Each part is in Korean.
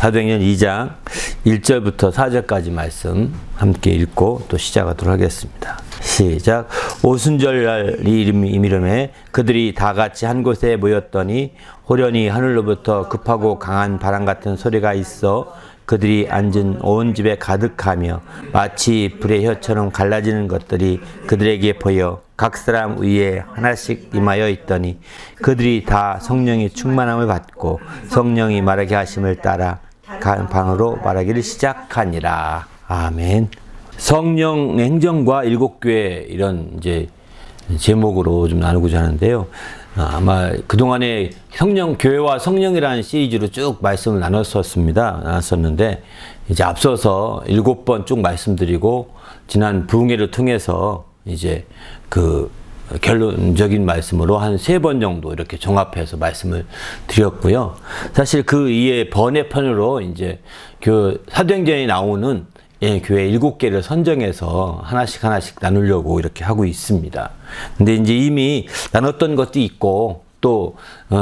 사도행전 2장 1절부터 4절까지 말씀 함께 읽고 또 시작하도록 하겠습니다. 시작. 오순절날 이미름에 그들이 다 같이 한 곳에 모였더니 호련히 하늘로부터 급하고 강한 바람 같은 소리가 있어 그들이 앉은 온 집에 가득하며 마치 불의 혀처럼 갈라지는 것들이 그들에게 보여 각 사람 위에 하나씩 임하여 있더니 그들이 다 성령이 충만함을 받고 성령이 말하게 하심을 따라 각 방으로 말하기를 시작하니라. 아멘. 성령 행정과 일곱 교회 이런 이제 제목으로 좀 나누고자 하는데요. 아마 그동안에 교회와 성령이라는 시리즈로 쭉 말씀을 나눴었는데, 이제 앞서서 7번 쭉 말씀드리고, 지난 부흥회를 통해서 이제 그 결론적인 말씀으로 한 3번 정도 이렇게 종합해서 말씀을 드렸고요. 사실 그 이에 번외편으로 이제 그 사도행전에 나오는 교회 7개를 선정해서 하나씩 나누려고 이렇게 하고 있습니다. 근데 이제 이미 나눴던 것도 있고, 또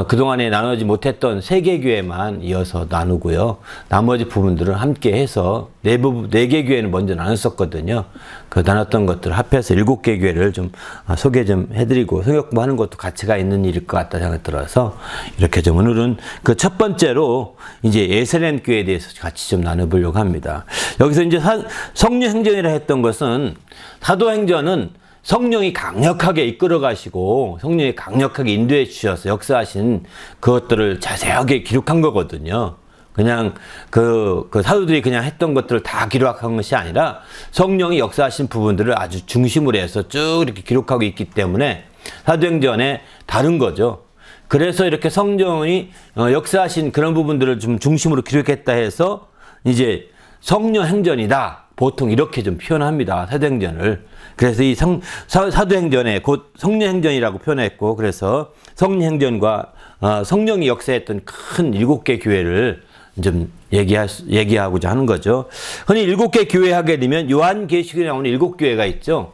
그동안에 나누지 못했던 3개 교회만 이어서 나누고요. 나머지 부분들은 함께 해서 4개 교회는 먼저 나눴었거든요. 그 나눴던 것들을 합해서 7개 교회를 좀 소개 좀 해드리고 성역 공부하는 것도 가치가 있는 일일 것 같다 생각이 들어서 이렇게 좀 오늘은 그 첫 번째로 이제 예루살렘 교회에 대해서 같이 좀 나눠보려고 합니다. 여기서 이제 성령 행전이라 했던 것은, 사도행전은 성령이 강력하게 이끌어 가시고 성령이 강력하게 인도해 주셔서 역사하신 그것들을 자세하게 기록한 거거든요. 그냥 그 사도들이 그냥 했던 것들을 다 기록한 것이 아니라 성령이 역사하신 부분들을 아주 중심으로 해서 쭉 이렇게 기록하고 있기 때문에 사도행전에 다른 거죠. 그래서 이렇게 성령이 역사하신 그런 부분들을 좀 중심으로 기록했다 해서 이제 성령 행전이다, 보통 이렇게 좀 표현합니다, 사도행전을. 그래서 이 사도행전에 곧 성령행전이라고 표현했고, 그래서 성령행전과 성령이 역사했던 큰 7개 교회를 좀 얘기하고자 하는 거죠. 흔히 7개 교회 하게 되면 요한계시록에 나오는 7교회가 있죠.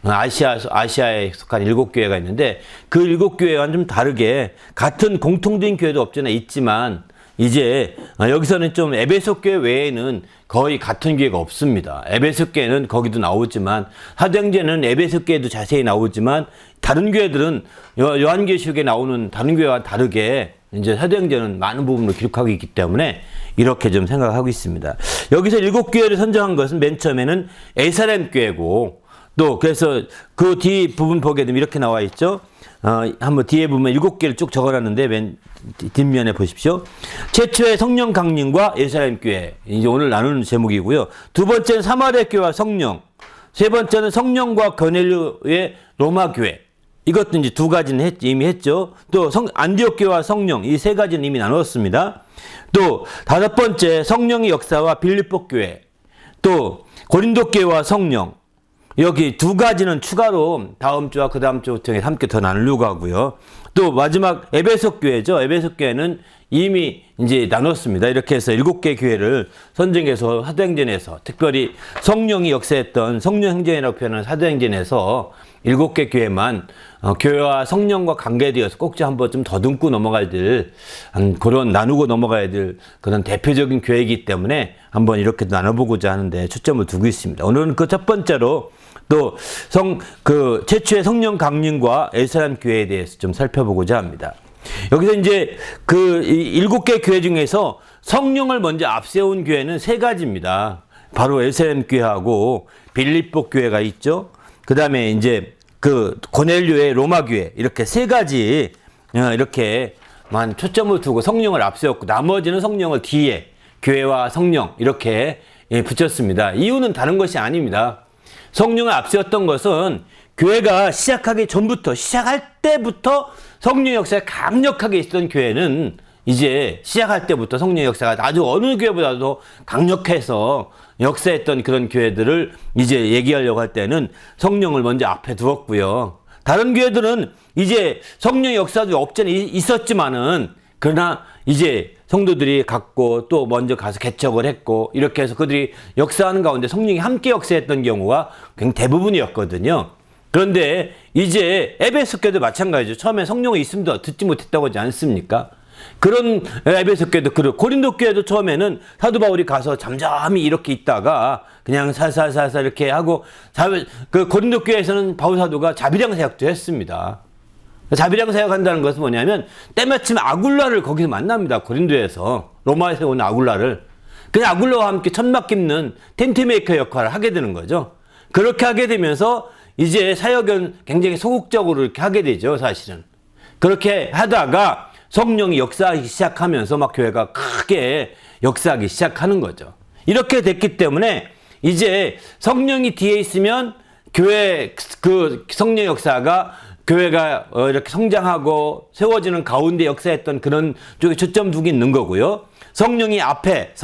아시아에 속한 7교회가 있는데, 그 7교회와는 좀 다르게 같은 공통된 교회도 없잖아 있지만, 이제 여기서는 좀 에베소 교회 외에는 거의 같은 교회가 없습니다. 에베소 교회는 거기도 나오지만, 사도행전은 에베소 교회도 자세히 나오지만, 다른 교회들은 요한계시록에 나오는 다른 교회와 다르게 이제 사도행전은 많은 부분으로 기록하고 있기 때문에 이렇게 좀 생각하고 있습니다. 여기서 7교회를 선정한 것은 맨 처음에는 예루살렘 교회고, 또 그래서 그 뒤 부분 보게 되면 이렇게 나와 있죠. 한번 뒤에 보면 7개를 쭉 적어놨는데 맨 뒷면에 보십시오. 최초의 성령 강림과 예루살렘 교회, 이제 오늘 나누는 제목이고요. 두 번째는 사마리아 교회와 성령, 세 번째는 성령과 거넬료의 로마 교회. 이것도 이제 2가지는 이미 했죠. 또 안디옥 교회와 성령, 이 3가지는 이미 나눴습니다. 또 5번째 성령의 역사와 빌립보 교회, 또 고린도 교회와 성령. 여기 2가지는 추가로 다음 주와 그 다음 주 통해 함께 더 나누려고 하고요. 또 마지막 에베소 교회죠. 에베소 교회는 이미 이제 나눴습니다. 이렇게 해서 7개 교회를 선정해서 사도행전에서, 특별히 성령이 역사했던 성령행전이라고 표현하는 사도행전에서 7개 교회만 교회와 성령과 관계되어서 꼭 한번 좀 더듬고 넘어가야 될, 그런 나누고 넘어가야 될 그런 대표적인 교회이기 때문에 한번 이렇게 나눠보고자 하는데 초점을 두고 있습니다. 오늘은 그 첫 번째로 또 최초의 성령 강림과 예루살렘 교회에 대해서 좀 살펴보고자 합니다. 여기서 이제 그 7개 교회 중에서 성령을 먼저 앞세운 교회는 3가지입니다. 바로 예루살렘 교회하고 빌립보 교회가 있죠. 그 다음에 이제 그 고넬료의 로마 교회, 이렇게 3가지 이렇게만 초점을 두고 성령을 앞세웠고, 나머지는 성령을 뒤에 교회와 성령 이렇게 붙였습니다. 이유는 다른 것이 아닙니다. 성령을 앞세웠던 것은 교회가 시작하기 전부터, 시작할 때부터 성령 역사가 강력하게 있었던 교회는 이제 시작할 때부터 성령 역사가 아주 어느 교회보다도 강력해서 역사했던 그런 교회들을 이제 얘기하려고 할 때는 성령을 먼저 앞에 두었고요. 다른 교회들은 이제 성령의 역사도 없잖아요. 있었지만은, 그러나 이제 성도들이 갖고 또 먼저 가서 개척을 했고, 이렇게 해서 그들이 역사하는 가운데 성령이 함께 역사했던 경우가 굉장히 대부분이었거든요. 그런데 이제 에베소 교회도 마찬가지죠. 처음에 성령이 있음도 듣지 못했다고 하지 않습니까? 그런 에베소 교회도 그렇고 고린도 교회도 처음에는 사도 바울이 가서 잠잠히 이렇게 있다가 그냥 살살살살 이렇게 하고 그 고린도 교회에서는 바울 사도가 자비량 사역도 했습니다. 자비량 사역한다는 것은 뭐냐면 때마침 아굴라를 거기서 만납니다. 고린도에서 로마에서 온 아굴라를 그냥 아굴라와 함께 천막 깁는 텐트메이커 역할을 하게 되는 거죠. 그렇게 하게 되면서 이제 사역은 굉장히 소극적으로 이렇게 하게 되죠. 사실은 그렇게 하다가 성령이 역사하기 시작하면서 막 교회가 크게 역사하기 시작하는 거죠. 이렇게 됐기 때문에 이제 성령이 뒤에 있으면 교회 그 성령 역사가 교회가 이렇게 성장하고 세워지는 가운데 역사했던 그런 쪽에 초점 두고 있는 거고요. 성령이 앞에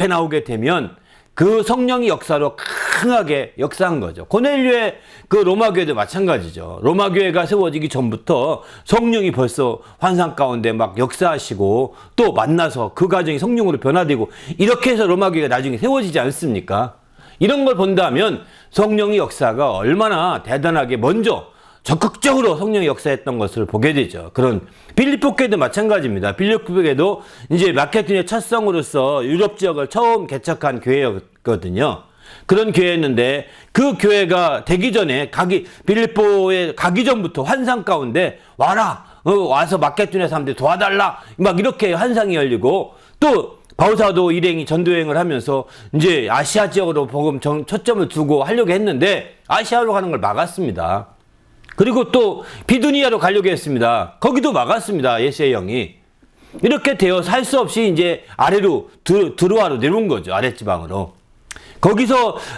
나오게 되면 그 성령의 역사로 강하게 역사한 거죠. 고넬료의 그 로마 교회도 마찬가지죠. 로마 교회가 세워지기 전부터 성령이 벌써 환상 가운데 막 역사하시고 또 만나서 그 가정이 성령으로 변화되고 이렇게 해서 로마 교회가 나중에 세워지지 않습니까? 이런 걸 본다면 성령의 역사가 얼마나 대단하게 먼저 적극적으로 성령이 역사했던 것을 보게 되죠. 그런 빌립보 교회도 마찬가지입니다. 빌립보 교회도 이제 마케팅의 첫 성으로서 유럽 지역을 처음 개척한 교회였거든요. 그런 교회였는데 그 교회가 되기 전에 빌립보에 가기 전부터 환상 가운데 와서 마케팅의 사람들 도와달라 막 이렇게 환상이 열리고 또 바울사도 일행이 전도여행을 하면서 이제 아시아 지역으로 복음 초점을 두고 하려고 했는데 아시아로 가는 걸 막았습니다. 그리고 또 비두니아로 가려고 했습니다. 거기도 막았습니다. 예수의 영이. 이렇게 되어서 할 수 없이 이제 아래로 드로아로 내려온 거죠. 아랫지방으로.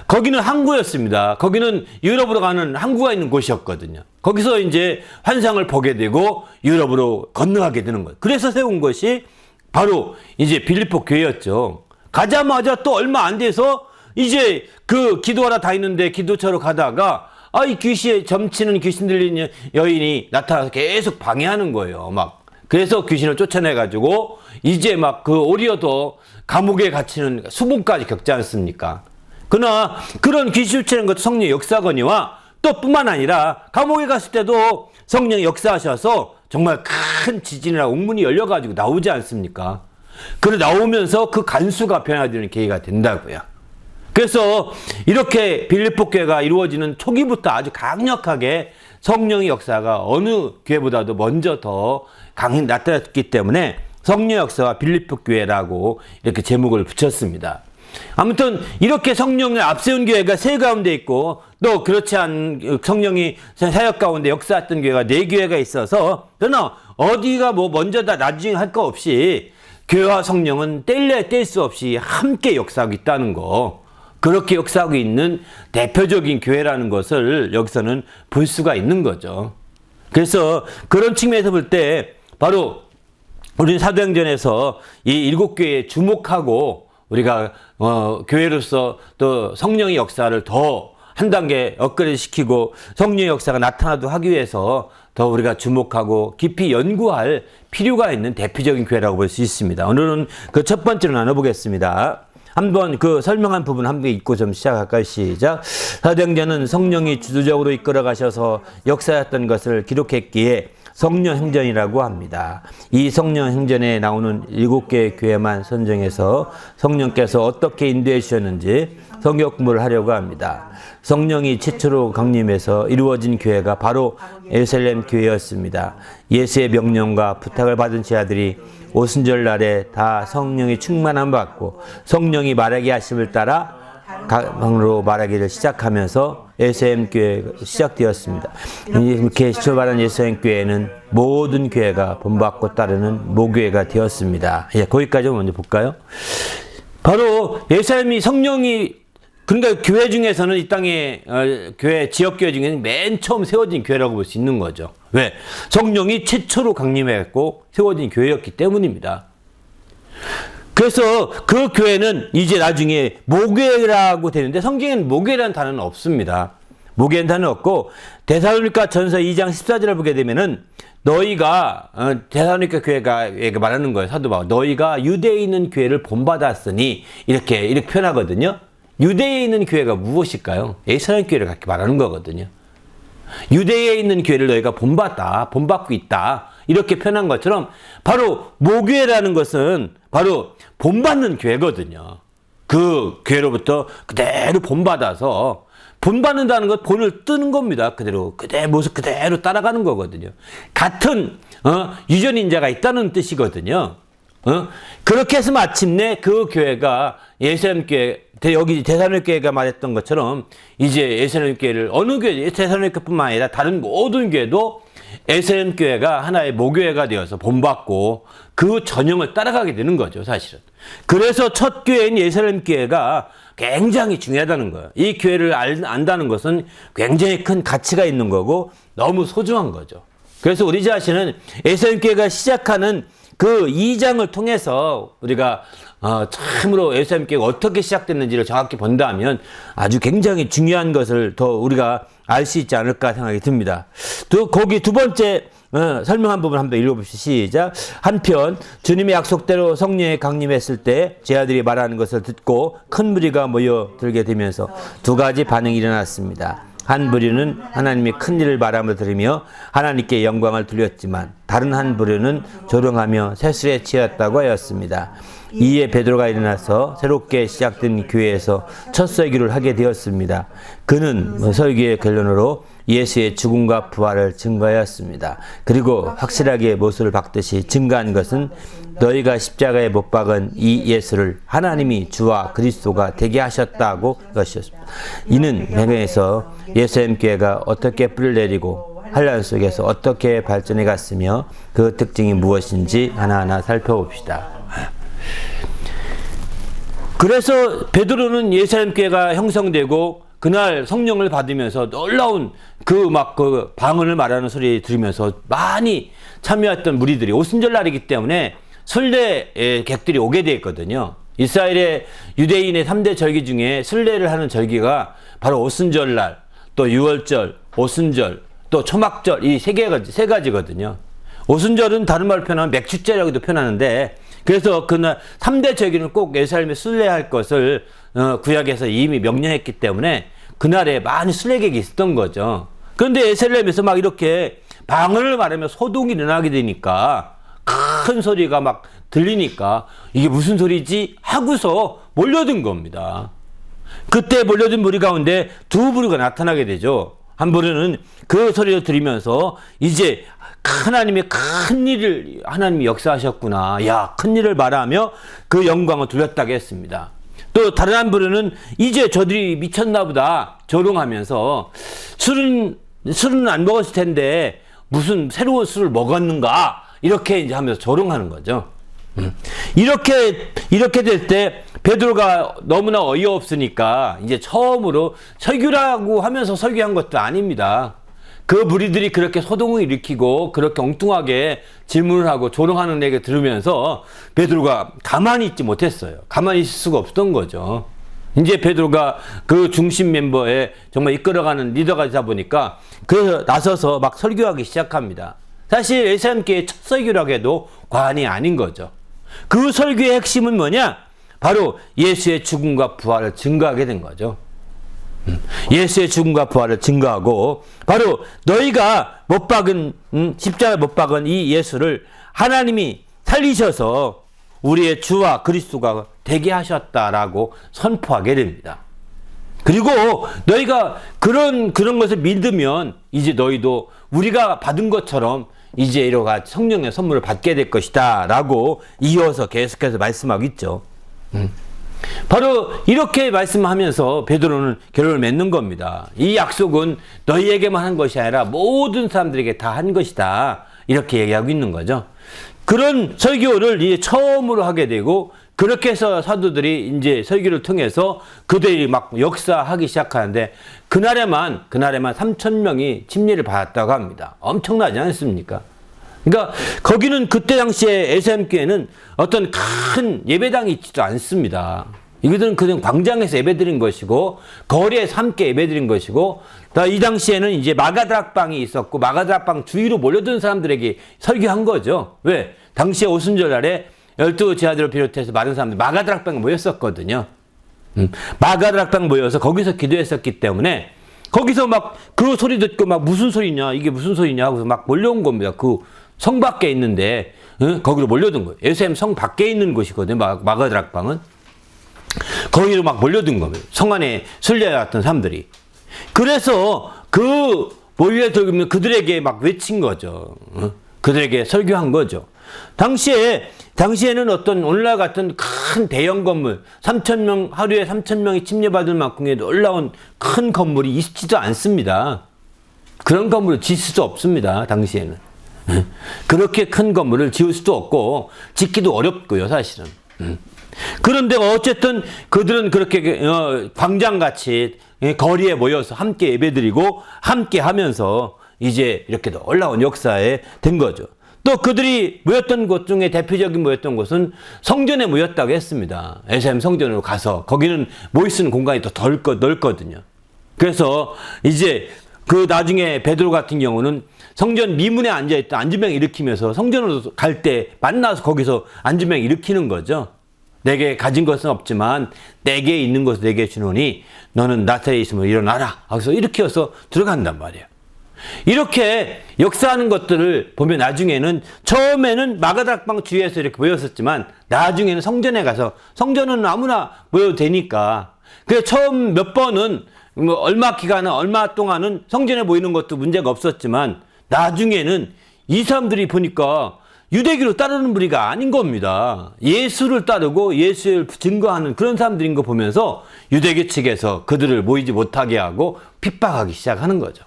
거기는 항구였습니다. 거기는 유럽으로 가는 항구가 있는 곳이었거든요. 거기서 이제 환상을 보게 되고 유럽으로 건너가게 되는 거예요. 그래서 세운 것이 바로 이제 빌립보 교회였죠. 가자마자 또 얼마 안 돼서 이제 그 기도하러 다니는데 기도처로 가다가 이 점치는 귀신 들리는 여인이 나타나서 계속 방해하는 거예요. 그래서 귀신을 쫓아내가지고 이제 그 오리어도 감옥에 갇히는 수봉까지 겪지 않습니까? 그러나 그런 귀신 쫓아내는 것도 성령의 역사거니와 또 뿐만 아니라 감옥에 갔을 때도 성령이 역사하셔서 정말 큰 지진이나 옥문이 열려가지고 나오지 않습니까? 그래 나오면서 그 간수가 변화되는 계기가 된다고요. 그래서 이렇게 빌립보 교회가 이루어지는 초기부터 아주 강력하게 성령의 역사가 어느 교회보다도 먼저 더 강히 나타났기 때문에 성령 역사와 빌립보 교회라고 이렇게 제목을 붙였습니다. 아무튼 이렇게 성령을 앞세운 교회가 세 가운데 있고 또 그렇지 않은 성령이 사역 가운데 역사했던 교회가 네 교회가 있어서 그러나 어디가 먼저다 나중에 할 거 없이 교회와 성령은 뗄 수 없이 함께 역사하고 있다는 거, 그렇게 역사하고 있는 대표적인 교회라는 것을 여기서는 볼 수가 있는 거죠. 그래서 그런 측면에서 볼 때 바로 우리는 사도행전에서 이 7교회에 주목하고 우리가 교회로서 또 성령의 역사를 더 한 단계 업그레이드 시키고 성령의 역사가 나타나도록 하기 위해서 더 우리가 주목하고 깊이 연구할 필요가 있는 대표적인 교회라고 볼 수 있습니다. 오늘은 그 첫 번째로 나눠보겠습니다. 한번 그 설명한 부분 한번 읽고 좀 시작할까요? 시작. 사도행전은 성령이 주도적으로 이끌어 가셔서 역사했던 것을 기록했기에 성령 행전이라고 합니다. 이 성령 행전에 나오는 7개의 교회만 선정해서 성령께서 어떻게 인도해 주셨는지 성경 공부를 하려고 합니다. 성령이 최초로 강림해서 이루어진 교회가 바로 예루살렘 교회였습니다. 예수의 명령과 부탁을 받은 제자들이 오순절 날에 다 성령이 충만함을 받고 성령이 말하게 하심을 따라 방으로 말하기를 시작하면서 예수님 교회가 시작되었습니다. 이렇게 출발한 예수님 교회는 모든 교회가 본받고 따르는 모교회가 되었습니다. 거기까지 먼저 볼까요? 바로 예수님이 성령이 그러니까 교회 중에서는 이 땅에 교회 지역교회 중에는 맨 처음 세워진 교회라고 볼 수 있는 거죠. 왜? 성령이 최초로 강림했고 세워진 교회였기 때문입니다. 그래서 그 교회는 이제 나중에 모교회라고 되는데 성경에는 모교회라는 단어는 없습니다. 모교회라는 단어는 없고 데살로니가 전서 2장 14절을 보게 되면은 너희가 데살로니가 교회가 말하는 거예요. 사도 바울. 너희가 유대에 있는 교회를 본받았으니 이렇게 표현하거든요. 유대에 있는 교회가 무엇일까요? 예루살렘 교회를 그렇게 말하는 거거든요. 유대에 있는 교회를 너희가 본받고 있다. 이렇게 표현한 것처럼 바로 모교회라는 것은 바로 본받는 교회거든요. 그 교회로부터 그대로 본받아서 본받는다는 것 본을 뜨는 겁니다. 그대로 모습 그대로 따라가는 거거든요. 같은 유전인자가 있다는 뜻이거든요. 그렇게 해서 마침내 그 교회가 예루살렘 교회, 여기 데살로니가 교회가 말했던 것처럼 이제 예루살렘 교회를 어느 교회, 데살로니가뿐만 아니라 다른 모든 교회도 예루살렘 교회가 하나의 모교회가 되어서 본받고 그 전형을 따라가게 되는 거죠, 사실은. 그래서 첫 교회인 예루살렘 교회가 굉장히 중요하다는 거예요. 이 교회를 안다는 것은 굉장히 큰 가치가 있는 거고 너무 소중한 거죠. 그래서 우리 자신은 예루살렘 교회가 시작하는 그 2장을 통해서 우리가 참으로 예루살렘 교회가 어떻게 시작됐는지를 정확히 본다면 아주 굉장히 중요한 것을 더 우리가 알 수 있지 않을까 생각이 듭니다. 거기 두 번째 설명한 부분 한번 읽어봅시다. 시작. 한편 주님의 약속대로 성령에 강림했을 때 제 아들이 말하는 것을 듣고 큰 무리가 모여들게 되면서 두 가지 반응이 일어났습니다. 한 부류는 하나님이 큰 일을 말함을 들으며 하나님께 영광을 돌렸지만 다른 한 부류는 조롱하며 세술에 취했다고 하였습니다. 이에 베드로가 일어나서 새롭게 시작된 교회에서 첫 설교를 하게 되었습니다. 그는 설교의 결론으로 예수의 죽음과 부활을 증거하였습니다. 그리고 확실하게 못을 박듯이 증거한 것은 너희가 십자가에 못 박은 이 예수를 하나님이 주와 그리스도가 되게 하셨다고 것이었습니다. 이는 배경에서 예루살렘 교회가 어떻게 뿌리를 내리고 환란 속에서 어떻게 발전해 갔으며 그 특징이 무엇인지 하나하나 살펴봅시다. 그래서 베드로는 예루살렘 교회가 형성되고 그날 성령을 받으면서 놀라운 그 방언을 말하는 소리 들으면서 많이 참여했던 무리들이 오순절날이기 때문에 순례 객들이 오게 되었거든요. 이스라엘의 유대인의 3대 절기 중에 순례를 하는 절기가 바로 오순절날, 또 유월절, 오순절, 또 초막절 이 세 가지거든요. 오순절은 다른 말로 표현하면 맥주절이라고도 표현하는데 그래서 그날 3대 절기는 꼭 예루살렘에 순례할 것을 구약에서 이미 명령했기 때문에 그날에 많이 순례객이 있었던 거죠. 그런데 예루살렘에서 막 이렇게 방언을 말하며 소동이 일어나게 되니까 큰 소리가 막 들리니까 이게 무슨 소리지 하고서 몰려든 겁니다. 그때 몰려든 무리 가운데 두 부류가 나타나게 되죠. 한 부류는 그 소리를 들으면서 이제 하나님의 큰 일을 하나님이 역사하셨구나. 야, 큰 일을 말하며 그 영광을 돌렸다고 했습니다. 또 다른 한 부류는 이제 저들이 미쳤나 보다 조롱하면서 술은 안 먹었을 텐데 무슨 새로운 술을 먹었는가 이렇게 이제 하면서 조롱하는 거죠. 이렇게 될 때 베드로가 너무나 어이없으니까 이제 처음으로 설교라고 하면서 설교한 것도 아닙니다. 그 무리들이 그렇게 소동을 일으키고 그렇게 엉뚱하게 질문을 하고 조롱하는 얘기 들으면서 베드로가 가만히 있지 못했어요. 가만히 있을 수가 없었던 거죠. 이제 베드로가 그 중심 멤버에 정말 이끌어가는 리더가 되다 보니까 그래서 나서서 막 설교하기 시작합니다. 사실 예루살렘 교회 첫 설교라고 해도 과언이 아닌 거죠. 그 설교의 핵심은 뭐냐? 바로 예수의 죽음과 부활을 증거하게 된 거죠. 예수의 죽음과 부활을 증거하고 바로 너희가 십자가에 못 박은 이 예수를 하나님이 살리셔서 우리의 주와 그리스도가 되게 하셨다라고 선포하게 됩니다. 그리고 너희가 그런 것을 믿으면 이제 너희도 우리가 받은 것처럼 이제 이러가 성령의 선물을 받게 될 것이다 라고 이어서 계속해서 말씀하고 있죠. 바로 이렇게 말씀하면서 베드로는 결론을 맺는 겁니다. 이 약속은 너희에게만 한 것이 아니라 모든 사람들에게 다 한 것이다. 이렇게 얘기하고 있는 거죠. 그런 설교를 이제 처음으로 하게 되고 그렇게 해서 사도들이 이제 설교를 통해서 그들이 막 역사하기 시작하는데 그날에만 3,000명이 침례를 받았다고 합니다. 엄청나지 않습니까? 그러니까 거기는 그때 당시에 예루살렘 교회는 어떤 큰 예배당이 있지도 않습니다. 이들은 그냥 광장에서 예배드린 것이고 거리에서 함께 예배드린 것이고 이 당시에는 이제 마가다락방이 있었고 마가다락방 주위로 몰려든 사람들에게 설교한 거죠. 왜? 당시에 오순절날에 12 제자들을 비롯해서 많은 사람들이 마가다락방에 모였었거든요. 마가다락방 모여서 거기서 기도했었기 때문에 거기서 막 그 소리 듣고 막 무슨 소리냐 이게 무슨 소리냐 하고서 막 몰려온 겁니다. 그 성 밖에 있는데 거기로 몰려든 거예요. 예루살렘 성 밖에 있는 곳이거든요. 마가다락방은. 거기로 막 몰려든 겁니다. 성 안에 순례해왔던 사람들이. 그래서 그 몰려들면 그들에게 막 외친 거죠. 그들에게 설교한 거죠. 당시에는 어떤 오늘날 같은 큰 대형 건물, 3,000명, 하루에 3,000명이 침례받을 만큼의 놀라운 큰 건물이 있지도 않습니다. 그런 건물을 지을 수도 없습니다. 당시에는. 그렇게 큰 건물을 지을 수도 없고 짓기도 어렵고요. 사실은. 그런데 어쨌든 그들은 그렇게 광장같이 거리에 모여서 함께 예배드리고 함께 하면서 이제 이렇게 놀라운 역사에 된 거죠. 또 그들이 모였던 곳 중에 대표적인 모였던 곳은 성전에 모였다고 했습니다. 예루살렘 성전으로 가서 거기는 모일 수 있는 공간이 더 넓거든요. 그래서 이제 그 나중에 베드로 같은 경우는 성전 미문에 앉아있던 안주병 일으키면서 성전으로 갈 때 만나서 거기서 안주병 일으키는 거죠. 내게 가진 것은 없지만 내게 있는 것을 내게 주노니 너는 나사렛에 있으면 일어나라. 그래서 일으켜서 들어간단 말이에요. 이렇게 역사하는 것들을 보면 나중에는 처음에는 마가다락방 주위에서 이렇게 모였었지만 나중에는 성전에 가서 성전은 아무나 모여도 되니까 그래서 처음 몇 번은 뭐 얼마 동안은 성전에 모이는 것도 문제가 없었지만 나중에는 이 사람들이 보니까 유대교를 따르는 무리가 아닌 겁니다. 예수를 따르고 예수를 증거하는 그런 사람들인 거 보면서 유대교 측에서 그들을 모이지 못하게 하고 핍박하기 시작하는 거죠.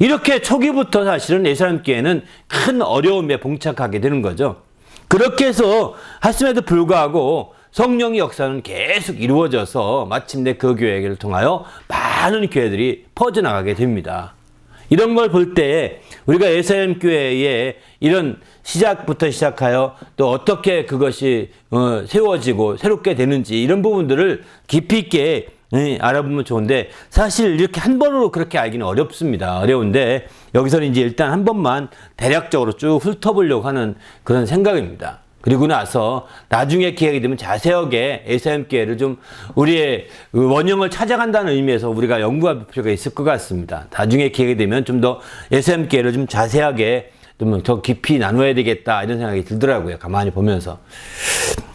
이렇게 초기부터 사실은 예루살렘 교회는 큰 어려움에 봉착하게 되는 거죠. 그렇게 해서 했음에도 불구하고 성령의 역사는 계속 이루어져서 마침내 그 교회를 통하여 많은 교회들이 퍼져나가게 됩니다. 이런 걸 볼 때 우리가 예루살렘 교회의 이런 시작부터 시작하여 또 어떻게 그것이 세워지고 새롭게 되는지 이런 부분들을 깊이 있게 알아보면 좋은데 사실 이렇게 한 번으로 그렇게 알기는 어렵습니다. 어려운데 여기서는 이제 일단 한 번만 대략적으로 쭉 훑어보려고 하는 그런 생각입니다. 그리고 나서 나중에 기회가 되면 자세하게 예루살렘 교회를 좀 우리의 원형을 찾아간다는 의미에서 우리가 연구할 필요가 있을 것 같습니다. 나중에 기회가 되면 좀 더 예루살렘 교회를 좀 자세하게 좀 더 깊이 나눠야 되겠다 이런 생각이 들더라고요. 가만히 보면서.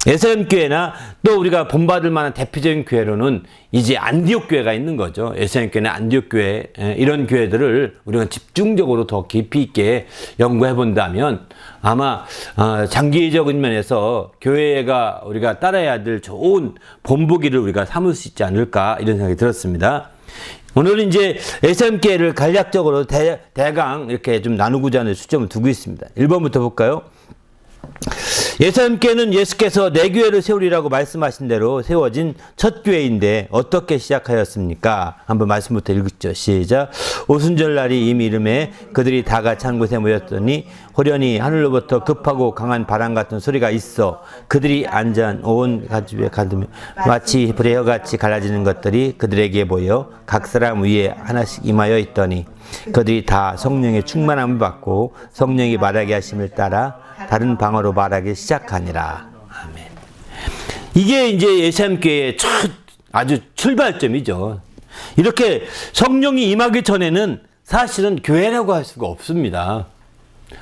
예루살렘 교회나 또 우리가 본받을 만한 대표적인 교회로는 이제 안디옥 교회가 있는 거죠. 예루살렘 교회나 안디옥 교회 이런 교회들을 우리가 집중적으로 더 깊이 있게 연구해 본다면 아마 장기적인 면에서 교회가 우리가 따라야 될 좋은 본보기를 우리가 삼을 수 있지 않을까 이런 생각이 들었습니다. 오늘은 이제 예루살렘 교회를 간략적으로 대강 이렇게 좀 나누고자 하는 수점을 두고 있습니다. 1번부터 볼까요? 예루살렘 교회는 예수께서 내 교회를 세우리라고 말씀하신 대로 세워진 첫 교회인데 어떻게 시작하였습니까? 한번 말씀부터 읽죠. 시작. 오순절날이 이미 이름에 그들이 다 같이 한 곳에 모였더니 호련히 하늘로부터 급하고 강한 바람 같은 소리가 있어 그들이 앉아 온 가집에 가두며 마치 불의허같이 갈라지는 것들이 그들에게 보여 각 사람 위에 하나씩 임하여 있더니 그들이 다 성령의 충만함을 받고 성령이 말하게 하심을 따라 다른 방언으로 말하기 시작하니라. 아멘. 이게 이제 예루살렘 교회의 아주 출발점이죠. 이렇게 성령이 임하기 전에는 사실은 교회라고 할 수가 없습니다.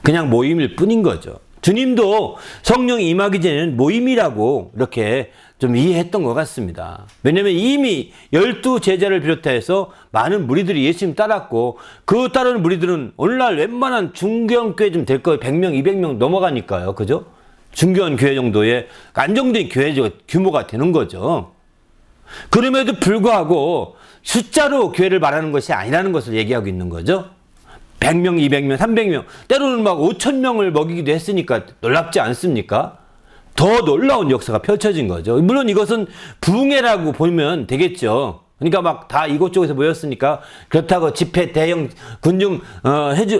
그냥 모임일 뿐인 거죠. 주님도 성령이 임하기 전에는 모임이라고 이렇게 좀 이해했던 것 같습니다. 왜냐하면 이미 12제자를 비롯해서 많은 무리들이 예수님 따랐고 그 따르는 무리들은 오늘날 웬만한 중견교회 좀 될 거예요. 100명, 200명 넘어가니까요. 그죠? 중견 교회 정도의 안정된 교회 규모가 되는 거죠. 그럼에도 불구하고 숫자로 교회를 말하는 것이 아니라는 것을 얘기하고 있는 거죠. 100명, 200명, 300명, 때로는 막 5,000명을 먹이기도 했으니까 놀랍지 않습니까? 더 놀라운 역사가 펼쳐진 거죠. 물론 이것은 부흥회라고 보면 되겠죠. 그러니까 막 다 이곳저곳에 모였으니까 그렇다고 집회 대형 군중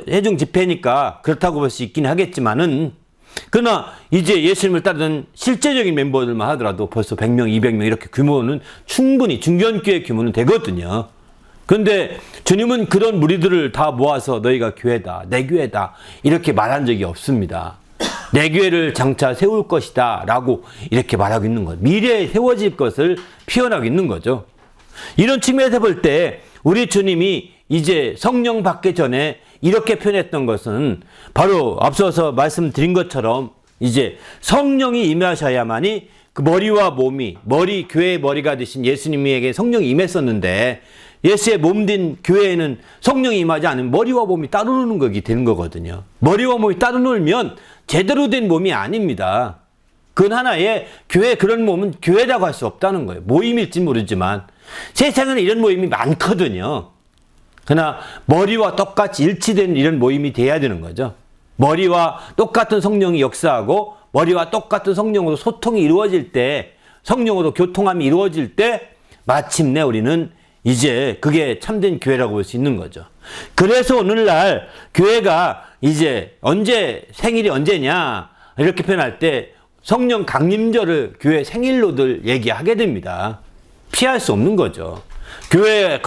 회중 집회니까 그렇다고 볼 수 있긴 하겠지만은 그러나 이제 예수님을 따르는 실제적인 멤버들만 하더라도 벌써 100명, 200명 이렇게 규모는 충분히 중견교회 규모는 되거든요. 그런데 주님은 그런 무리들을 다 모아서 너희가 교회다, 내 교회다 이렇게 말한 적이 없습니다. 내 교회를 장차 세울 것이다 라고 이렇게 말하고 있는 것. 미래에 세워질 것을 표현하고 있는 거죠. 이런 측면에서 볼 때 우리 주님이 이제 성령 받기 전에 이렇게 표현했던 것은 바로 앞서서 말씀드린 것처럼 이제 성령이 임하셔야만이 그 머리와 몸이 교회의 머리가 되신 예수님에게 성령이 임했었는데 예수의 몸된 교회에는 성령이 임하지 않으면 머리와 몸이 따로 노는 것이 되는 거거든요. 머리와 몸이 따로 놀면 제대로 된 몸이 아닙니다. 그건 하나의 교회 그런 몸은 교회라고 할 수 없다는 거예요. 모임일지 모르지만 세상에는 이런 모임이 많거든요. 그러나 머리와 똑같이 일치된 이런 모임이 돼야 되는 거죠. 머리와 똑같은 성령이 역사하고 머리와 똑같은 성령으로 소통이 이루어질 때, 성령으로 교통함이 이루어질 때 마침내 우리는 이제 그게 참된 교회라고 볼 수 있는 거죠. 그래서 오늘날 교회가 이제 생일이 언제냐 이렇게 표현할 때 성령 강림절을 교회 생일로들 얘기하게 됩니다. 피할 수 없는 거죠. 교회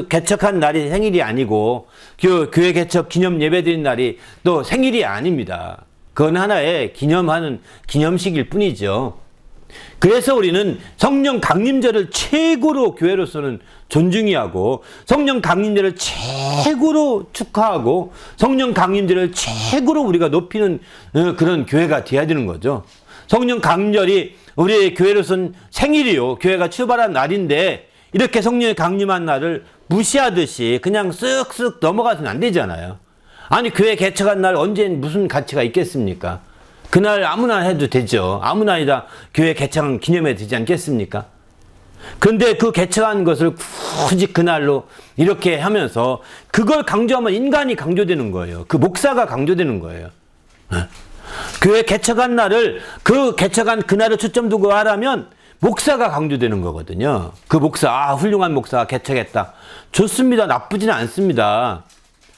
개척한 날이 생일이 아니고 교회 개척 기념 예배 드린 날이 또 생일이 아닙니다. 그건 하나의 기념하는 기념식일 뿐이죠. 그래서 우리는 성령 강림절을 최고로 교회로서는 존중히 하고 성령 강림절을 최고로 축하하고 성령 강림절을 최고로 우리가 높이는 그런 교회가 되어야 되는 거죠. 성령 강림절이 우리의 교회로서는 생일이요. 교회가 출발한 날인데 이렇게 성령이 강림한 날을 무시하듯이 그냥 쓱쓱 넘어가서는 안 되잖아요. 아니 교회 개척한 날 언제는 무슨 가치가 있겠습니까? 그날 아무나 해도 되죠. 아무나 다 교회 개척한 기념회 되지 않겠습니까? 그런데 그 개척한 것을 굳이 그날로 이렇게 하면서 그걸 강조하면 인간이 강조되는 거예요. 그 목사가 강조되는 거예요. 교회 개척한 날을 그 개척한 그날을 초점 두고 하라면 목사가 강조되는 거거든요. 그 목사, 훌륭한 목사가 개척했다. 좋습니다. 나쁘지는 않습니다.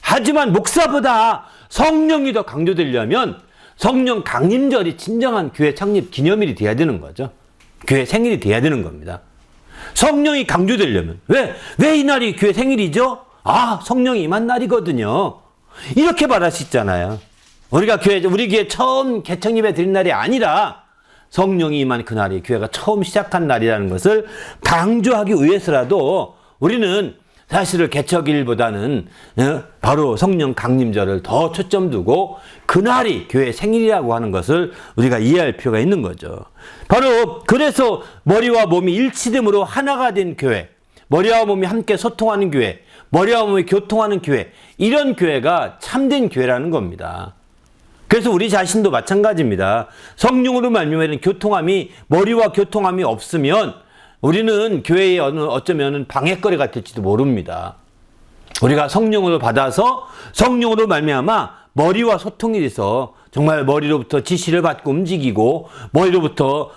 하지만 목사보다 성령이 더 강조되려면 성령 강림절이 진정한 교회 창립 기념일이 돼야 되는 거죠. 교회 생일이 돼야 되는 겁니다. 성령이 강조되려면 왜 이 날이 교회 생일이죠? 성령이 임한 날이거든요. 이렇게 말할 수 있잖아요. 우리 교회 처음 개척 예배 드린 날이 아니라 성령이 임한 그날이 교회가 처음 시작한 날이라는 것을 강조하기 위해서라도 우리는 사실은 개척일보다는 바로 성령 강림절을 더 초점 두고 그날이 교회 생일이라고 하는 것을 우리가 이해할 필요가 있는 거죠. 바로 그래서 머리와 몸이 일치됨으로 하나가 된 교회, 머리와 몸이 함께 소통하는 교회, 머리와 몸이 교통하는 교회, 이런 교회가 참된 교회라는 겁니다. 그래서 우리 자신도 마찬가지입니다. 성령으로 말미암아 교통함이 머리와 교통함이 없으면 우리는 교회에 어쩌면 방해거리가 될지도 모릅니다. 우리가 성령으로 받아서 성령으로 말미암아 머리와 소통이 돼서 정말 머리로부터 지시를 받고 움직이고 머리로부터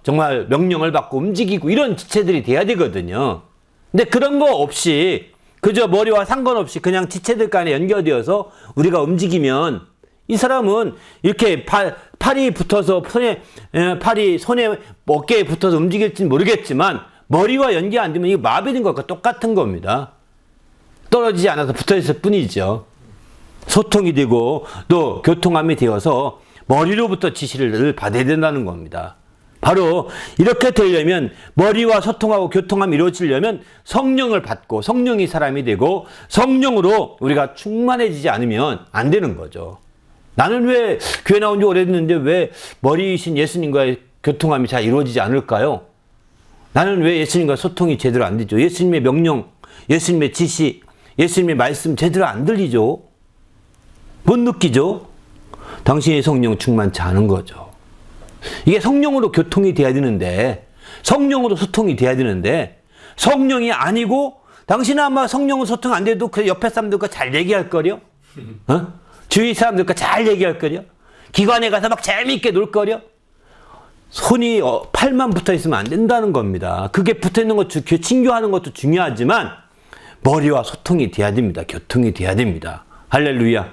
정말 명령을 받고 움직이고 이런 지체들이 돼야 되거든요. 근데 그런 거 없이 그저 머리와 상관없이 그냥 지체들 간에 연결되어서 우리가 움직이면 이 사람은 이렇게 팔이 붙어서 손에 어깨에 붙어서 움직일지는 모르겠지만 머리와 연계 안 되면 이게 마비된 것과 똑같은 겁니다. 떨어지지 않아서 붙어 있을 뿐이죠. 소통이 되고 또 교통함이 되어서 머리로부터 지시를 받아야 된다는 겁니다. 바로 이렇게 되려면 머리와 소통하고 교통함이 이루어지려면 성령을 받고 성령이 사람이 되고 성령으로 우리가 충만해지지 않으면 안 되는 거죠. 나는 왜 교회 나온 지 오래됐는데 왜 머리이신 예수님과의 교통함이 잘 이루어지지 않을까요? 나는 왜 예수님과 소통이 제대로 안 되죠? 예수님의 명령, 예수님의 지시, 예수님의 말씀 제대로 안 들리죠? 못 느끼죠? 당신의 성령 충만치 않은 거죠. 이게 성령으로 교통이 돼야 되는데, 성령으로 소통이 돼야 되는데, 성령이 아니고, 당신은 아마 성령으로 소통 안 돼도 그 옆에 사람들과 잘 얘기할 거려? 주위 사람들과 잘 얘기할 거려? 기관에 가서 막 재미있게 놀 거려? 손이 팔만 붙어 있으면 안 된다는 겁니다. 그게 붙어 있는 것, 친교하는 것도 중요하지만 머리와 소통이 돼야 됩니다. 교통이 돼야 됩니다. 할렐루야.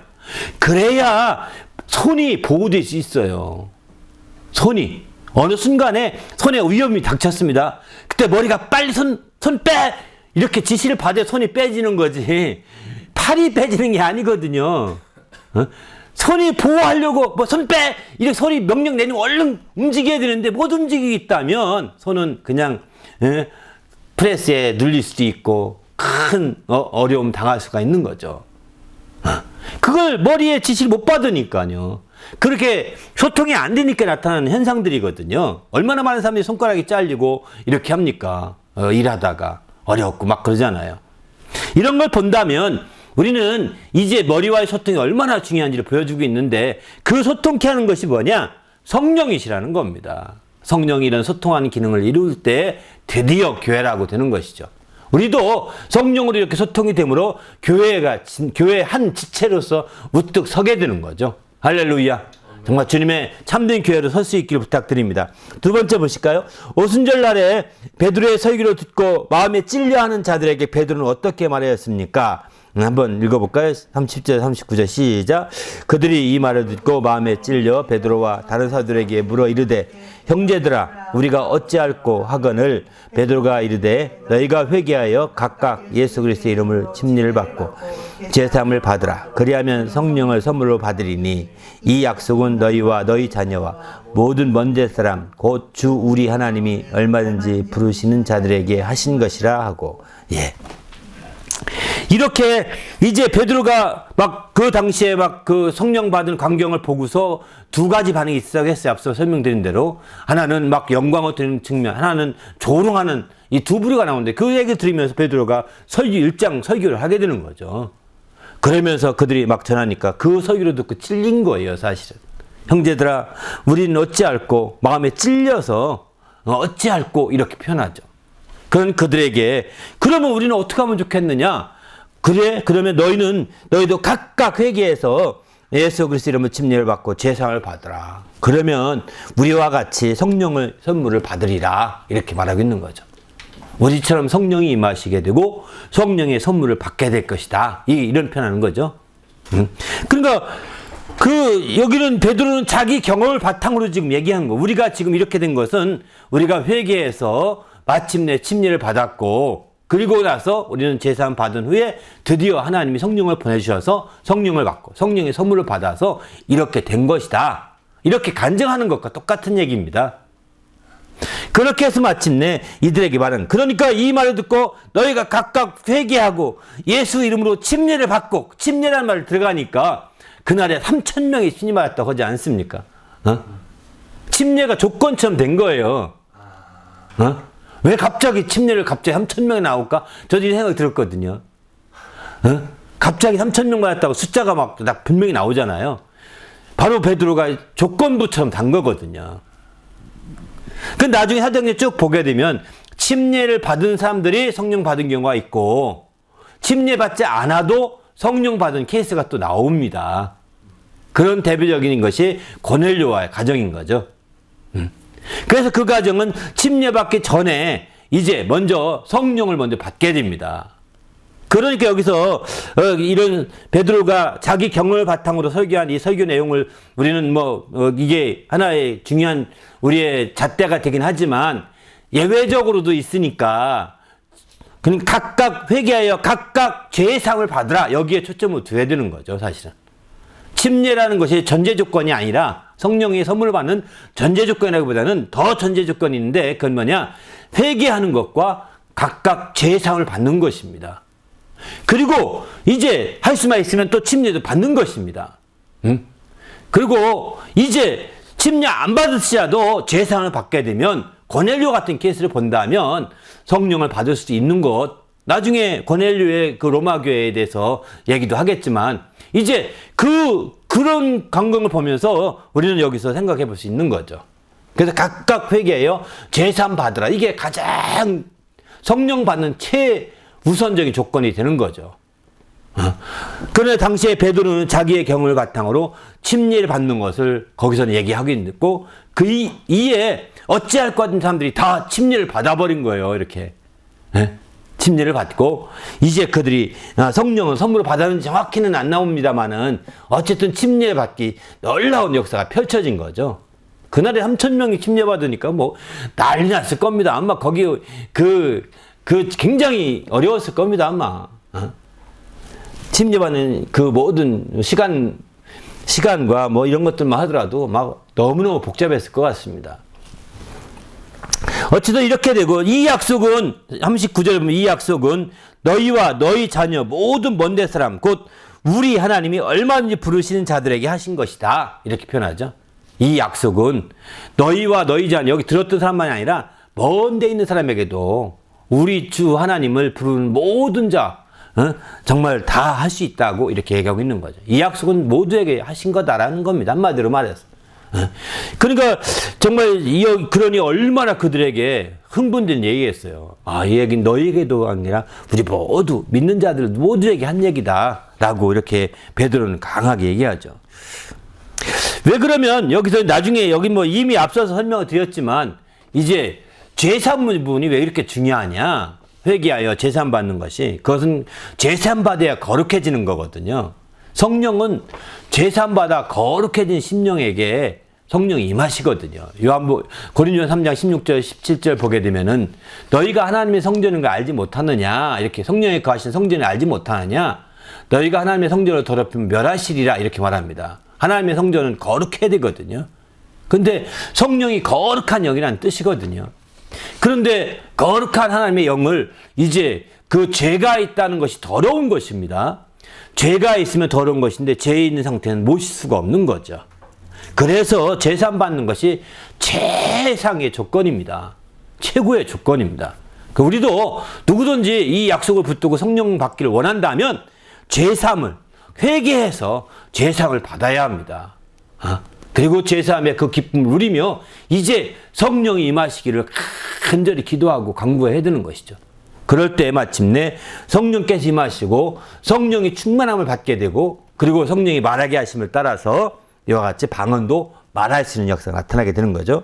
그래야 손이 보호될 수 있어요. 손이 어느 순간에 손에 위험이 닥쳤습니다. 그때 머리가 빨리 손 빼! 이렇게 지시를 받아 손이 빼지는 거지 팔이 빼지는 게 아니거든요. 손이 보호하려고 손 빼! 이렇게 손이 명령 내리면 얼른 움직여야 되는데 못 움직이겠다면 손은 그냥 프레스에 눌릴 수도 있고 큰 어려움 당할 수가 있는 거죠. 그걸 머리에 지시를 못 받으니까요. 그렇게 소통이 안 되니까 나타나는 현상들이거든요. 얼마나 많은 사람들이 손가락이 잘리고 이렇게 합니까? 일하다가 어렵고 막 그러잖아요. 이런 걸 본다면 우리는 이제 머리와의 소통이 얼마나 중요한지를 보여주고 있는데 그 소통케 하는 것이 뭐냐? 성령이시라는 겁니다. 성령이 이런 소통하는 기능을 이룰 때 드디어 교회라고 되는 것이죠. 우리도 성령으로 이렇게 소통이 되므로 교회의 한 지체로서 우뚝 서게 되는 거죠. 할렐루야. 정말 주님의 참된 교회로 설 수 있기를 부탁드립니다. 두 번째 보실까요? 오순절 날에 베드로의 설교를 듣고 마음에 찔려하는 자들에게 베드로는 어떻게 말하였습니까? 한번 읽어볼까요? 30절 39절 시작. 그들이 이 말을 듣고 마음에 찔려 베드로와 다른 사도들에게 물어 이르되 형제들아 우리가 어찌할꼬 하거늘 베드로가 이르되 너희가 회개하여 각각 예수 그리스도의 이름을 침례를 받고 제사함을 받으라. 그리하면 성령을 선물로 받으리니 이 약속은 너희와 너희 자녀와 모든 먼 사람 곧 주 우리 하나님이 얼마든지 부르시는 자들에게 하신 것이라 하고. 이렇게 이제 베드로가 막 그 당시에 막 그 성령 받은 광경을 보고서 두 가지 반응이 있었어요. 앞서 설명드린 대로 하나는 막 영광을 드리는 측면, 하나는 조롱하는 이 두 부류가 나오는데 그 얘기 들으면서 베드로가 설교 1장 설교를 하게 되는 거죠. 그러면서 그들이 막 전하니까 그 설교를 듣고 찔린 거예요, 사실은. 형제들아, 우리는 어찌할꼬 마음에 찔려서 어찌할꼬 이렇게 표현하죠. 그런 그들에게 그러면 우리는 어떻게 하면 좋겠느냐? 그래, 그러면 너희도 각각 회개해서 예수 그리스도 이름으로 침례를 받고 제사를 받으라. 그러면 우리와 같이 성령을 선물을 받으리라. 이렇게 말하고 있는 거죠. 우리처럼 성령이 임하시게 되고 성령의 선물을 받게 될 것이다. 이런 표현하는 거죠. 그러니까 여기는 베드로는 자기 경험을 바탕으로 지금 얘기한 거. 우리가 지금 이렇게 된 것은 우리가 회개해서 마침내 침례를 받았고 그리고 나서 우리는 제사함 받은 후에 드디어 하나님이 성령을 보내주셔서 성령을 받고 성령의 선물을 받아서 이렇게 된 것이다. 이렇게 간증하는 것과 똑같은 얘기입니다. 그렇게 해서 마침내 이들에게 말은 그러니까 이 말을 듣고 너희가 각각 회개하고 예수 이름으로 침례를 받고 침례라는 말을 들어가니까 그날에 3,000명이 신임하였다고 하지 않습니까? 침례가 조건처럼 된 거예요. 왜 갑자기 침례를 갑자기 3,000명이 나올까? 저도 이 생각이 들었거든요. 갑자기 3,000명 받았다고 숫자가 막 분명히 나오잖아요. 바로 베드로가 조건부처럼 단 거거든요. 그 나중에 사도행전 쭉 보게 되면 침례를 받은 사람들이 성령 받은 경우가 있고 침례 받지 않아도 성령 받은 케이스가 또 나옵니다. 그런 대표적인 것이 고넬료와의 가정인 거죠. 그래서 그 가정은 침례받기 전에 이제 먼저 성령을 먼저 받게 됩니다. 그러니까 여기서 이런 베드로가 자기 경험을 바탕으로 설교한 이 설교 내용을 우리는 이게 하나의 중요한 우리의 잣대가 되긴 하지만 예외적으로도 있으니까 그냥 각각 회개하여 각각 죄상을 받으라. 여기에 초점을 둬야 되는 거죠, 사실은. 침례라는 것이 전제 조건이 아니라 성령의 선물을 받는 전제 조건이라기보다는 더 전제 조건이 있는데 그건 뭐냐? 회개하는 것과 각각 죄상을 받는 것입니다. 그리고 이제 할 수만 있으면 또 침례도 받는 것입니다. 그리고 이제 침례 안 받으시라도 죄상을 받게 되면 고넬료 같은 케이스를 본다면 성령을 받을 수 있는 것. 나중에 고넬료의 그 로마 교회에 대해서 얘기도 하겠지만 이제 그런 광경을 보면서 우리는 여기서 생각해 볼 수 있는 거죠. 그래서 각각 회개하여 제사함 받으라. 이게 가장 성령 받는 최우선적인 조건이 되는 거죠. 그러나 당시에 베드로는 자기의 경험을 바탕으로 침례를 받는 것을 거기서는 얘기하고 있고 그 이에 어찌할 것 같은 사람들이 다 침례를 받아버린 거예요. 이렇게. 침례를 받고 이제 그들이 성령은 선물을 받았는지 정확히는 안 나옵니다만은 어쨌든 침례 받기 놀라운 역사가 펼쳐진 거죠. 그날에 3,000명이 침례 받으니까 난리 났을 겁니다. 아마 거기 굉장히 어려웠을 겁니다. 아마 침례 받는 그 모든 시간과 이런 것들만 하더라도 막 너무너무 복잡했을 것 같습니다. 어쨌든 이렇게 되고 이 약속은 39절에 보면 이 약속은 너희와 너희 자녀 모든 먼데 사람 곧 우리 하나님이 얼마든지 부르시는 자들에게 하신 것이다. 이렇게 표현하죠. 이 약속은 너희와 너희 자녀, 여기 들었던 사람만이 아니라 먼데 있는 사람에게도 우리 주 하나님을 부르는 모든 자, 정말 다 할 수 있다고 이렇게 얘기하고 있는 거죠. 이 약속은 모두에게 하신 거다라는 겁니다. 한마디로 말해서. 그러니까 정말 그러니 얼마나 그들에게 흥분된 얘기였어요. 이 얘기는 너희에게도 아니라 우리 모두 믿는 자들 모두에게 한 얘기다라고 이렇게 베드로는 강하게 얘기하죠. 왜 그러면 여기서 나중에 여기 뭐 이미 앞서서 설명을 드렸지만 이제 제사 부분이 왜 이렇게 중요하냐? 회개하여 제사 받는 것이, 그것은 제사 받아야 거룩해지는 거거든요. 성령은 제사 받아 거룩해진 심령에게 성령이 임하시거든요. 고린도전서 3장 16절 17절 보게 되면은 너희가 하나님의 성전인 걸 알지 못하느냐, 이렇게 성령에 거하신 성전을 알지 못하느냐, 너희가 하나님의 성전을 더럽히면 멸하시리라, 이렇게 말합니다. 하나님의 성전은 거룩해야 되거든요. 근데 성령이 거룩한 영이라는 뜻이거든요. 그런데 거룩한 하나님의 영을 이제 그 죄가 있다는 것이 더러운 것입니다. 죄가 있으면 더러운 것인데 죄 있는 상태는 모실 수가 없는 거죠. 그래서 제사 받는 것이 최상의 조건입니다. 최고의 조건입니다. 우리도 누구든지 이 약속을 붙들고 성령 받기를 원한다면 제사함을 회개해서 제사함을 받아야 합니다. 그리고 제사함의 그 기쁨을 누리며 이제 성령이 임하시기를 간절히 기도하고 간구해야 되는 것이죠. 그럴 때 마침내 성령께서 임하시고 성령이 충만함을 받게 되고, 그리고 성령이 말하게 하심을 따라서 이와 같이 방언도 말할 수 있는 역사가 나타나게 되는 거죠.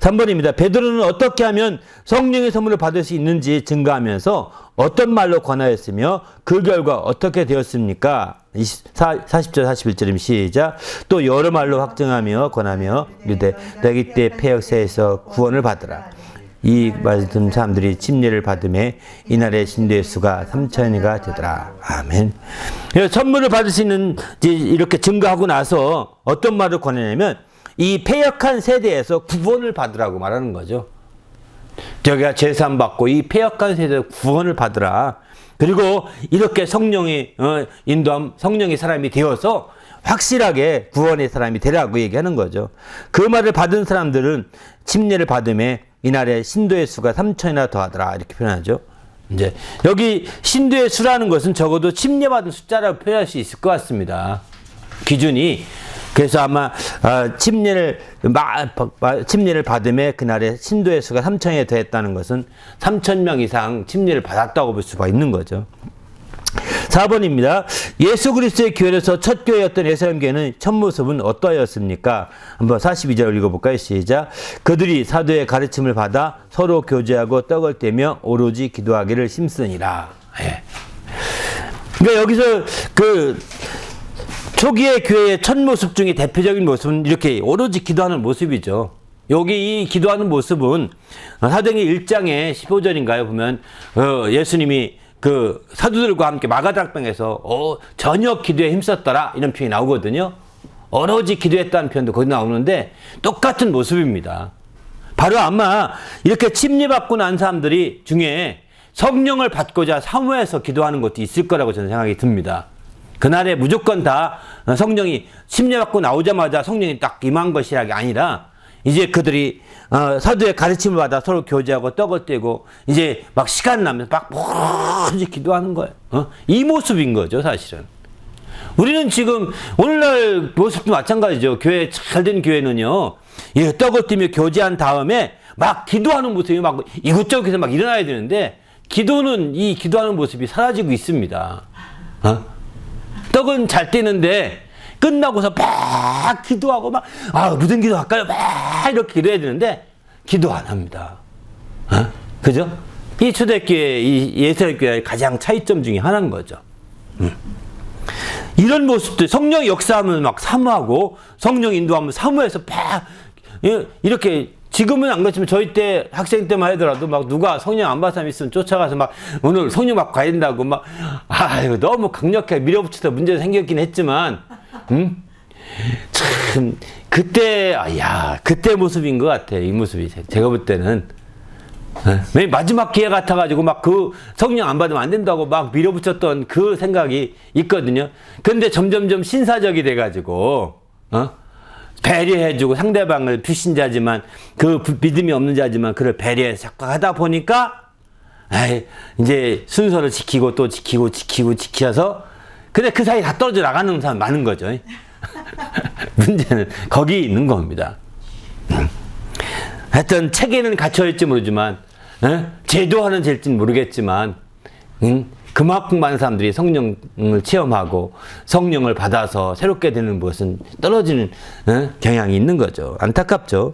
3번입니다. 베드로는 어떻게 하면 성령의 선물을 받을 수 있는지 증거하면서 어떤 말로 권하였으며 그 결과 어떻게 되었습니까? 40절 41절임 시작. 또 여러 말로 확증하며 권하며 이르되 너희 때 폐역사에서 구원을 받으라. 이 말씀 사람들이 침례를 받음에 이날의 신도의 수가 3,000이가 되더라. 아멘. 선물을 받을 수 있는 이렇게 증거하고 나서 어떤 말을 권하냐면 이 패역한 세대에서 구원을 받으라고 말하는 거죠. 저기가 제사 받고 이 패역한 세대에서 구원을 받으라. 그리고 이렇게 성령이 인도함, 성령의 사람이 되어서 확실하게 구원의 사람이 되라고 얘기하는 거죠. 그 말을 받은 사람들은 침례를 받음에 이날에 신도의 수가 3,000이나 더하더라, 이렇게 표현하죠. 이제 여기 신도의 수라는 것은 적어도 침례받은 숫자라고 표현할 수 있을 것 같습니다. 기준이. 그래서 아마 침례를 받음에 그날에 신도의 수가 3,000에 더했다는 것은 3,000명 이상 침례를 받았다고 볼 수가 있는 거죠. 4번입니다. 예수 그리스도의 교회에서 첫 교회였던 예루살렘 교회는 첫 모습은 어떠하였습니까? 한번 42절 읽어볼까요? 시작. 그들이 사도의 가르침을 받아 서로 교제하고 떡을 떼며 오로지 기도하기를 힘쓰니라. 예. 그러니까 여기서 그 초기의 교회의 첫 모습 중에 대표적인 모습은 이렇게 오로지 기도하는 모습이죠. 여기 이 기도하는 모습은 사도행전 1장의 15절인가요? 보면 예수님이 그 사도들과 함께 마가다락방에서 저녁 기도에 힘썼더라, 이런 표현이 나오거든요. 오로지 기도했다는 표현도 거기 나오는데 똑같은 모습입니다. 바로 아마 이렇게 침례받고 난 사람들이 중에 성령을 받고자 사모해서 기도하는 것도 있을 거라고 저는 생각이 듭니다. 그날에 무조건 다 성령이 침례받고 나오자마자 성령이 딱 임한 것이라는 게 아니라 이제 그들이 사도의 가르침을 받아 서로 교제하고 떡을 떼고 이제 막 시간 나면 막 이제 기도하는 거예요. 이 모습인 거죠, 사실은. 우리는 지금 오늘날 모습도 마찬가지죠. 교회 잘 된 교회는요, 예, 떡을 떼며 교제한 다음에 막 기도하는 모습이 막 이곳저곳에서 막 일어나야 되는데, 이 기도하는 모습이 사라지고 있습니다. 떡은 잘 떼는데 끝나고서 막 기도하고 막 무슨 기도 할까요? 막 이렇게 기도해야 되는데 기도 안 합니다. 그죠? 이 초대교회, 이 예수교회의 가장 차이점 중에 하나인 거죠. 이런 모습들, 성령 역사하면 막 사모하고 성령 인도하면 사모해서 막 이렇게, 지금은 안 그렇지만 저희 때 학생 때만 하더라도 막 누가 성령 안 받은 사람 있으면 쫓아가서 막 오늘 성령 받고 가야 된다고 막 이거 너무 강력하게 밀어붙여서 문제가 생겼긴 했지만 참 그때 그때 모습인 것 같아요. 이 모습이 제가 볼 때는 맨 마지막 기회 같아가지고 막 그 성령 안 받으면 안 된다고 막 밀어붙였던 그 생각이 있거든요. 근데 점점점 신사적이 돼가지고, 배려해주고 상대방을 불신자지만 그 믿음이 없는 자지만 그를 배려해서 자꾸 하다 보니까 이제 순서를 지키고 또 지켜서 근데 그 사이 다 떨어져 나가는 사람 많은 거죠. 문제는 거기 있는 겁니다. 하여튼 책에는 갇혀있지 모르지만 제도화는 될지는 모르겠지만 그만큼 많은 사람들이 성령을 체험하고 성령을 받아서 새롭게 되는 것은 떨어지는 경향이 있는 거죠. 안타깝죠.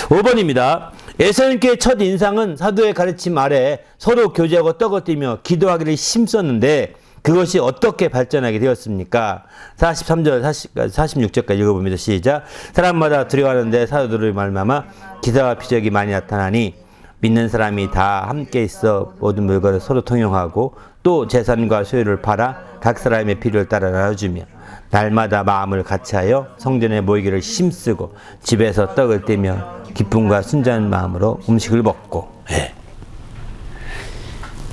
5번입니다. 예수님께 첫 인상은 사도의 가르침 아래 서로 교제하고 떡을 띠며 기도하기를 힘썼는데 그것이 어떻게 발전하게 되었습니까? 43절, 46절까지 읽어봅니다. 시작. 사람마다 두려워하는데 사도들의 말미암아 기사와 표적이 많이 나타나니 믿는 사람이 다 함께 있어 모든 물건을 서로 통용하고 또 재산과 소유를 팔아 각 사람의 필요를 따라 나눠주며 날마다 마음을 같이하여 성전에 모이기를 힘쓰고 집에서 떡을 떼며 기쁨과 순전한 마음으로 음식을 먹고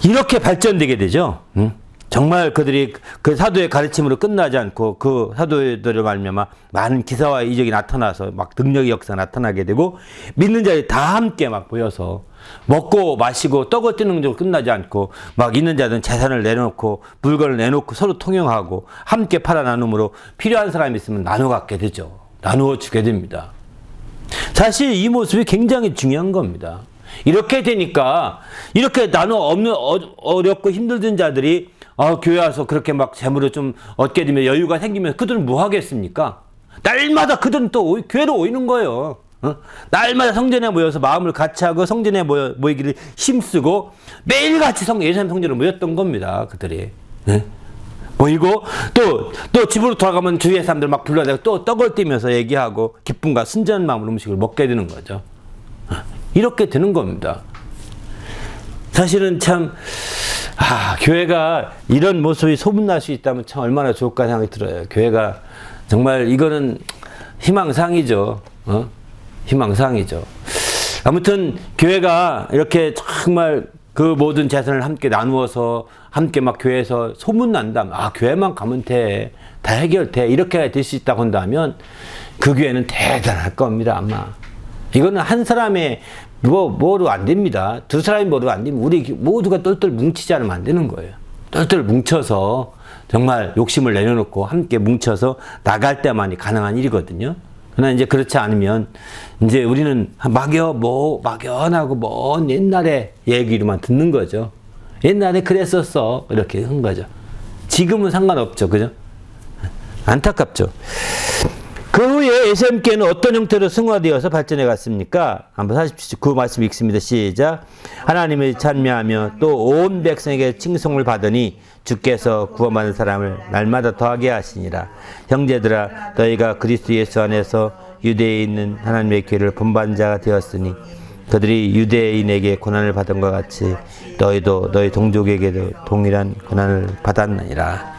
이렇게 발전되게 되죠. 정말 그들이 그 사도의 가르침으로 끝나지 않고 그 사도들을 말미암아 많은 기사와 이적이 나타나서 막 능력의 역사가 나타나게 되고 믿는 자들이 다 함께 막 모여서 먹고 마시고 떡을 떼는 쪽으로 끝나지 않고 막 있는 자들은 재산을 내놓고 물건을 내놓고 서로 통용하고 함께 팔아 나눔으로 필요한 사람이 있으면 나눠 갖게 되죠. 나누어 주게 됩니다. 사실 이 모습이 굉장히 중요한 겁니다. 이렇게 되니까 이렇게 어렵고 힘들던 자들이 교회 와서 그렇게 막 재물을 좀 얻게 되면 여유가 생기면 그들은 뭐 하겠습니까? 날마다 그들은 또 교회로 오이는 거예요. 날마다 성전에 모여서 마음을 같이하고 성전에 모이기를 힘쓰고 매일같이 예수님 성전에 모였던 겁니다. 그들이. 모이고 또 집으로 돌아가면 주위의 사람들 막 불러내고 또 떡을 띠면서 얘기하고 기쁨과 순전한 마음으로 음식을 먹게 되는 거죠. 이렇게 되는 겁니다. 사실은 참 교회가 이런 모습이 소문날 수 있다면 참 얼마나 좋을까 생각이 들어요. 교회가 정말 이거는 희망상이죠. 희망상이죠. 아무튼 교회가 이렇게 정말 그 모든 재산을 함께 나누어서 함께 막 교회에서 소문난다면 교회만 가면 돼. 다 해결돼. 이렇게 될 수 있다고 한다면 그 교회는 대단할 겁니다. 아마. 이거는 한 사람의 뭐로 안 됩니다. 두 사람이 뭐로 안 됩니다. 우리 모두가 똘똘 뭉치지 않으면 안 되는 거예요. 똘똘 뭉쳐서 정말 욕심을 내려놓고 함께 뭉쳐서 나갈 때만이 가능한 일이거든요. 그러나 이제 그렇지 않으면 이제 우리는 막연하고 먼 옛날의 얘기로만 듣는 거죠. 옛날에 그랬었어. 이렇게 한 거죠. 지금은 상관없죠. 그죠? 안타깝죠. 그 후에 예수님께는 어떤 형태로 승화되어서 발전해 갔습니까? 한번 49 말씀 읽습니다. 시작. 하나님을 찬미하며 또 온 백성에게 칭송을 받으니 주께서 구원받는 사람을 날마다 더하게 하시니라. 형제들아 너희가 그리스도 예수 안에서 유대에 있는 하나님의 교회를 본받은 자가 되었으니 그들이 유대인에게 고난을 받은 것 같이 너희도 너희 동족에게도 동일한 고난을 받았느니라.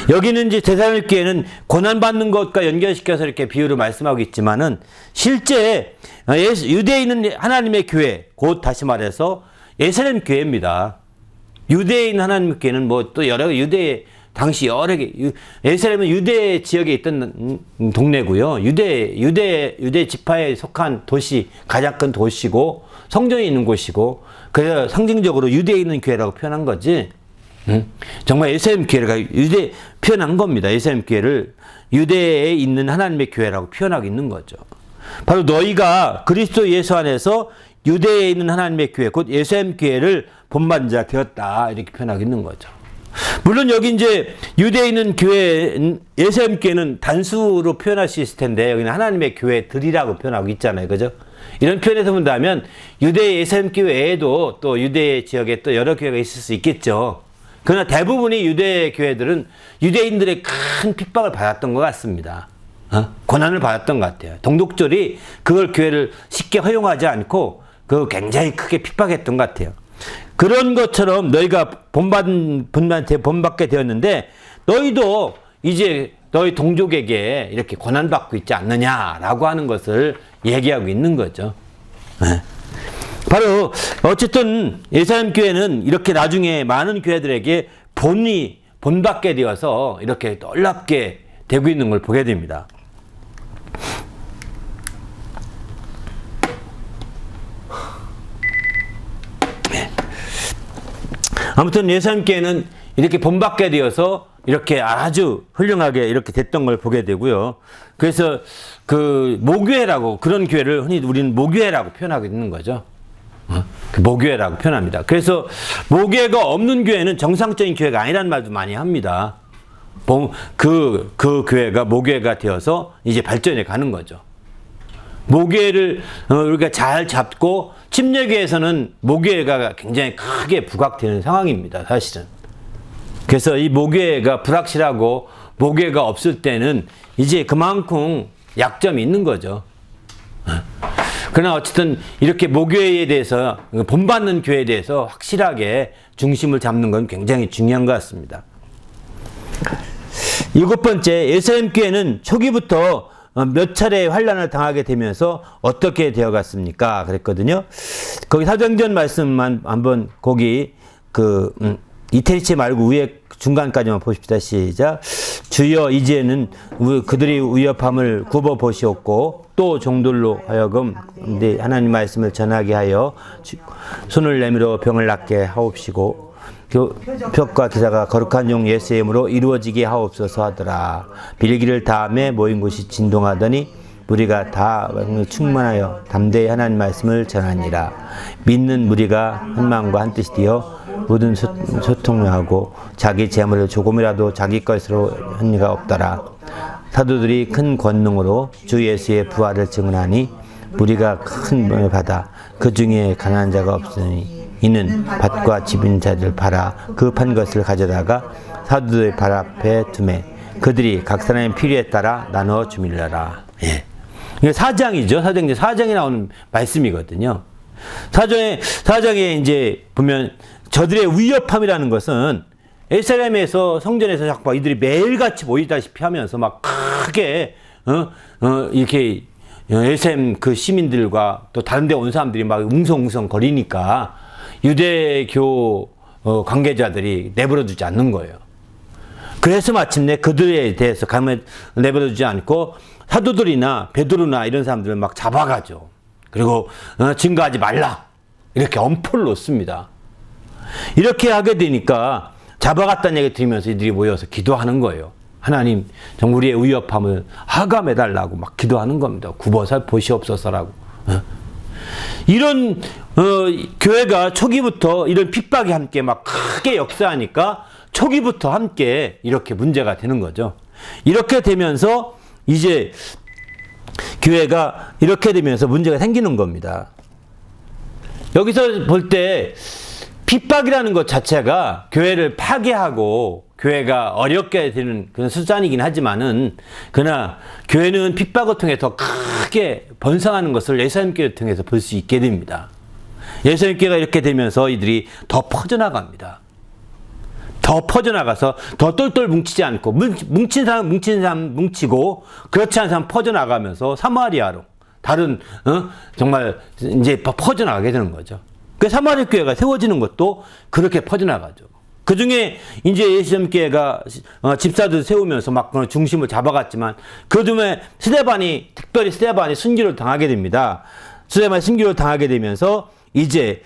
여기는 이제 대사님께는 고난받는 것과 연결시켜서 이렇게 비유를 말씀하고 있지만은 실제 유대에 있는 하나님의 교회, 곧 다시 말해서 예루살렘 교회입니다. 유대에 있는 하나님의 교회는 뭐 또 여러 당시 여러 개, 예루살렘은 유대 지역에 있던 동네고요. 유대 지파에 속한 도시, 가장 큰 도시고 성전이 있는 곳이고 그래서 상징적으로 유대에 있는 교회라고 표현한 거지. 정말 예루살렘 교회가 표현한 겁니다. 예루살렘 교회를 유대에 있는 하나님의 교회라고 표현하고 있는 거죠. 바로 너희가 그리스도 예수 안에서 유대에 있는 하나님의 교회, 곧 예루살렘 교회를 본받은 자 되었다. 이렇게 표현하고 있는 거죠. 물론 여기 이제 유대에 있는 교회, 예루살렘 교회는 단수로 표현할 수 있을 텐데 여기는 하나님의 교회들이라고 표현하고 있잖아요. 그죠? 이런 표현에서 본다면 유대 예루살렘 교회 외에도 또 유대 지역에 또 여러 교회가 있을 수 있겠죠. 그러나 대부분의 유대 교회들은 유대인들의 큰 핍박을 받았던 것 같습니다. 고난을 받았던 것 같아요. 동독절이 그걸 교회를 쉽게 허용하지 않고 그 굉장히 크게 핍박했던 것 같아요. 그런 것처럼 너희가 본받게 되었는데 너희도 이제 너희 동족에게 이렇게 고난받고 있지 않느냐라고 하는 것을 얘기하고 있는 거죠. 바로 어쨌든 예수님 교회는 이렇게 나중에 많은 교회들에게 본받게 되어서 이렇게 놀랍게 되고 있는 걸 보게 됩니다. 아무튼 예수님 교회는 이렇게 본받게 되어서 이렇게 아주 훌륭하게 이렇게 됐던 걸 보게 되고요. 그래서 그 모교회라고, 그런 교회를 흔히 우리는 모교회라고 표현하고 있는 거죠. 그 모교회라고 표현합니다. 그래서 모교회가 없는 교회는 정상적인 교회가 아니라는 말도 많이 합니다. 그 교회가 모교회가 되어서 이제 발전해 가는 거죠. 모교회를 우리가 잘 잡고 침례교회에서는 모교회가 굉장히 크게 부각되는 상황입니다. 사실은. 그래서 이 모교회가 불확실하고 모교회가 없을 때는 이제 그만큼 약점이 있는 거죠. 그러나 어쨌든 이렇게 모교회에 대해서, 본받는 교회에 대해서 확실하게 중심을 잡는 건 굉장히 중요한 것 같습니다. 7번째, 예루살렘 교회는 초기부터 몇 차례 환란을 당하게 되면서 어떻게 되어갔습니까? 그랬거든요. 거기 사도행전 말씀만 한번 거기 이태리체 말고 위에 중간까지만 보십시다. 시작. 주여 이제는 그들이 위협함을 굽어 보시옵고 또 종들로 하여금 하나님 말씀을 전하게 하여 손을 내밀어 병을 낫게 하옵시고 표과 기사가 거룩한 종 예수의 이름으로 이루어지게 하옵소서 하더라. 빌기를 다음에 모인 곳이 진동하더니 무리가 다 충만하여 담대히 하나님 말씀을 전하니라. 믿는 무리가 한 마음과 한 뜻이 되어 모든 소통을 하고 자기 재물을 조금이라도 자기 것으로 한 이가 없더라. 사도들이 큰 권능으로 주 예수의 부활을 증언하니 무리가 큰 bon을 받아 그 중에 가난한 자가 없으니 이는 밭과 집인 자들 팔아 그 판 것을 가져다가 사도들의 발 앞에 두매 그들이 각 사람의 필요에 따라 나누어 주밀러라. 예. 이게 4장이죠. 사도행전 4장에 나오는 말씀이거든요. 4장에 이제 보면 저들의 위협함이라는 것은 예루살렘에서 성전에서 자꾸 이들이 매일같이 모이다시피 하면서 막 크게 이렇게 예루살렘 그 시민들과 또 다른 데 온 사람들이 막 웅성웅성 거리니까 유대교 관계자들이 내버려두지 않는 거예요. 그래서 마침내 그들에 대해서 가면 내버려두지 않고 사도들이나 베드로나 이런 사람들을 막 잡아가죠. 그리고 증거하지 말라 이렇게 엄포를 놓습니다. 이렇게 하게 되니까 잡아갔다는 얘기 들으면서 이들이 모여서 기도하는 거예요. 하나님 정말 우리의 위협함을 하감해달라고 막 기도하는 겁니다. 굽어서 보시옵소서라고. 이런 교회가 초기부터 이런 핍박이 함께 막 크게 역사하니까 초기부터 함께 이렇게 문제가 되는 거죠. 이렇게 되면서 이제 교회가 이렇게 되면서 문제가 생기는 겁니다. 여기서 볼 때 핍박이라는 것 자체가 교회를 파괴하고 교회가 어렵게 되는 그런 수단이긴 하지만은 그러나 교회는 핍박을 통해 더 크게 번성하는 것을 예수님 교회를 통해서 볼 수 있게 됩니다. 예수님 교회가 이렇게 되면서 이들이 더 퍼져나갑니다. 더 퍼져나가서 더 똘똘 뭉치지 않고 뭉친 사람 뭉치고 그렇지 않은 사람 퍼져나가면서 사마리아로 다른 정말 이제 퍼져나가게 되는 거죠. 그 사마리아 교회가 세워지는 것도 그렇게 퍼져나가죠. 그 중에 이제 예수님 교회가 집사들 세우면서 막 중심을 잡아갔지만 그 중에 특별히 스데반이 순교를 당하게 됩니다. 스데반이 순교를 당하게 되면서 이제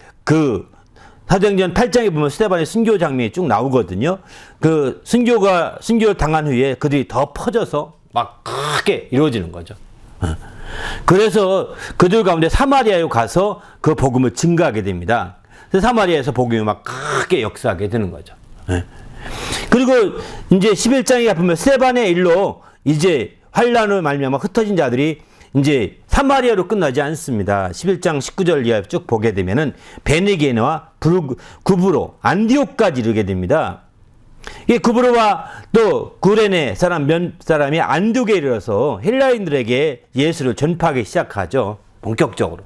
사도행전 8장에 보면 스데반의 순교 장면이 쭉 나오거든요. 그 순교를 당한 후에 그들이 더 퍼져서 막 크게 이루어지는 거죠. 그래서 그들 가운데 사마리아에 가서 그 복음을 증거하게 됩니다. 그래서 사마리아에서 복음이 막 크게 역사하게 되는 거죠. 그리고 이제 11장에 보면 스데반의 일로 이제 환란을 말미암아 흩어진 자들이 이제 사마리아로 끝나지 않습니다. 11장 19절 이하 쭉 보게 되면은 베네게나와 구브로, 안디옥까지 이르게 됩니다. 이 구브로와 또 구레네 몇 사람이 안디옥에 이르러서 헬라인들에게 예수를 전파하기 시작하죠. 본격적으로.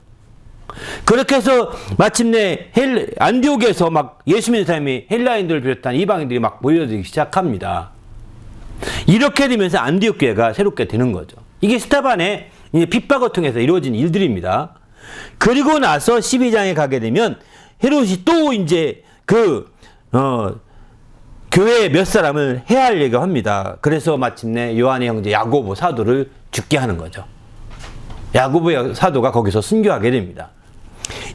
그렇게 해서 마침내 안디옥에서 막 예수 믿는 사람이 헬라인들을 비롯한 이방인들이 막 모여들기 시작합니다. 이렇게 되면서 안디옥 교회가 새롭게 되는 거죠. 이게 스데반의 핍박을 통해서 이루어진 일들입니다. 그리고 나서 12장에 가게 되면 헤롯이 또 이제 교회 몇 사람을 해하려고 합니다. 그래서 마침내 요한의 형제 야고보 사도를 죽게 하는 거죠. 야고보 사도가 거기서 순교하게 됩니다.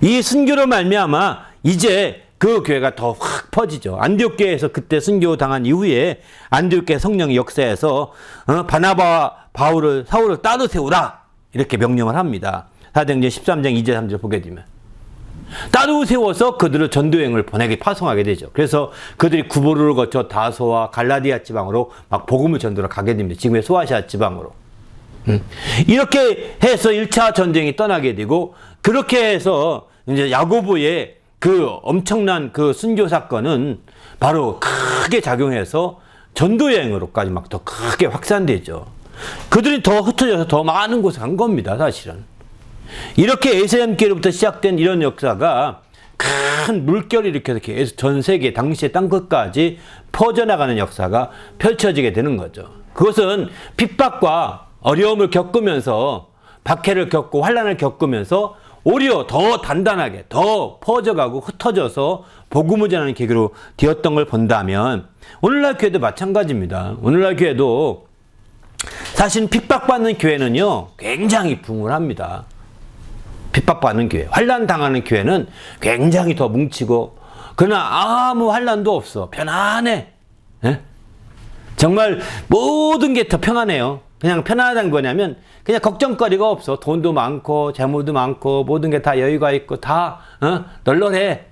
이 순교로 말미암아 이제 그 교회가 더 확 퍼지죠. 안디옥 교회에서 그때 순교 당한 이후에 안디옥 교회 성령의 역사에서 바나바와 사울을 따로 세우라 이렇게 명령을 합니다. 사도행전 13장 2절 3절 보게 되면 따로 세워서 그들을 전도여행을 보내게 파송하게 되죠. 그래서 그들이 구보르를 거쳐 다소와 갈라디아 지방으로 막 복음을 전도로 가게 됩니다. 지금의 소아시아 지방으로. 이렇게 해서 1차 전쟁이 떠나게 되고 그렇게 해서 이제 야고보의 그 엄청난 그 순교 사건은 바로 크게 작용해서 전도여행으로까지 막 더 크게 확산되죠. 그들이 더 흩어져서 더 많은 곳에 간 겁니다, 사실은. 이렇게 에세엠교회로부터 시작된 이런 역사가 큰 물결을 일으켜서 계속 전 세계 당시의 땅끝까지 퍼져나가는 역사가 펼쳐지게 되는 거죠. 그것은 핍박과 어려움을 겪으면서 박해를 겪고 환난을 겪으면서 오히려 더 단단하게 더 퍼져가고 흩어져서 복음을 전하는 계기로 되었던 걸 본다면 오늘날 교회도 마찬가지입니다. 오늘날 교회도 사실 핍박받는 교회는요 굉장히 붕울합니다. 핍박받는 교회, 환난 당하는 교회는 굉장히 더 뭉치고 그러나 아무 환난도 없어. 편안해. 예? 정말 모든 게 더 평안해요. 그냥 편안한 거냐면 그냥 걱정거리가 없어. 돈도 많고 재물도 많고 모든 게 다 여유가 있고 다 널널해.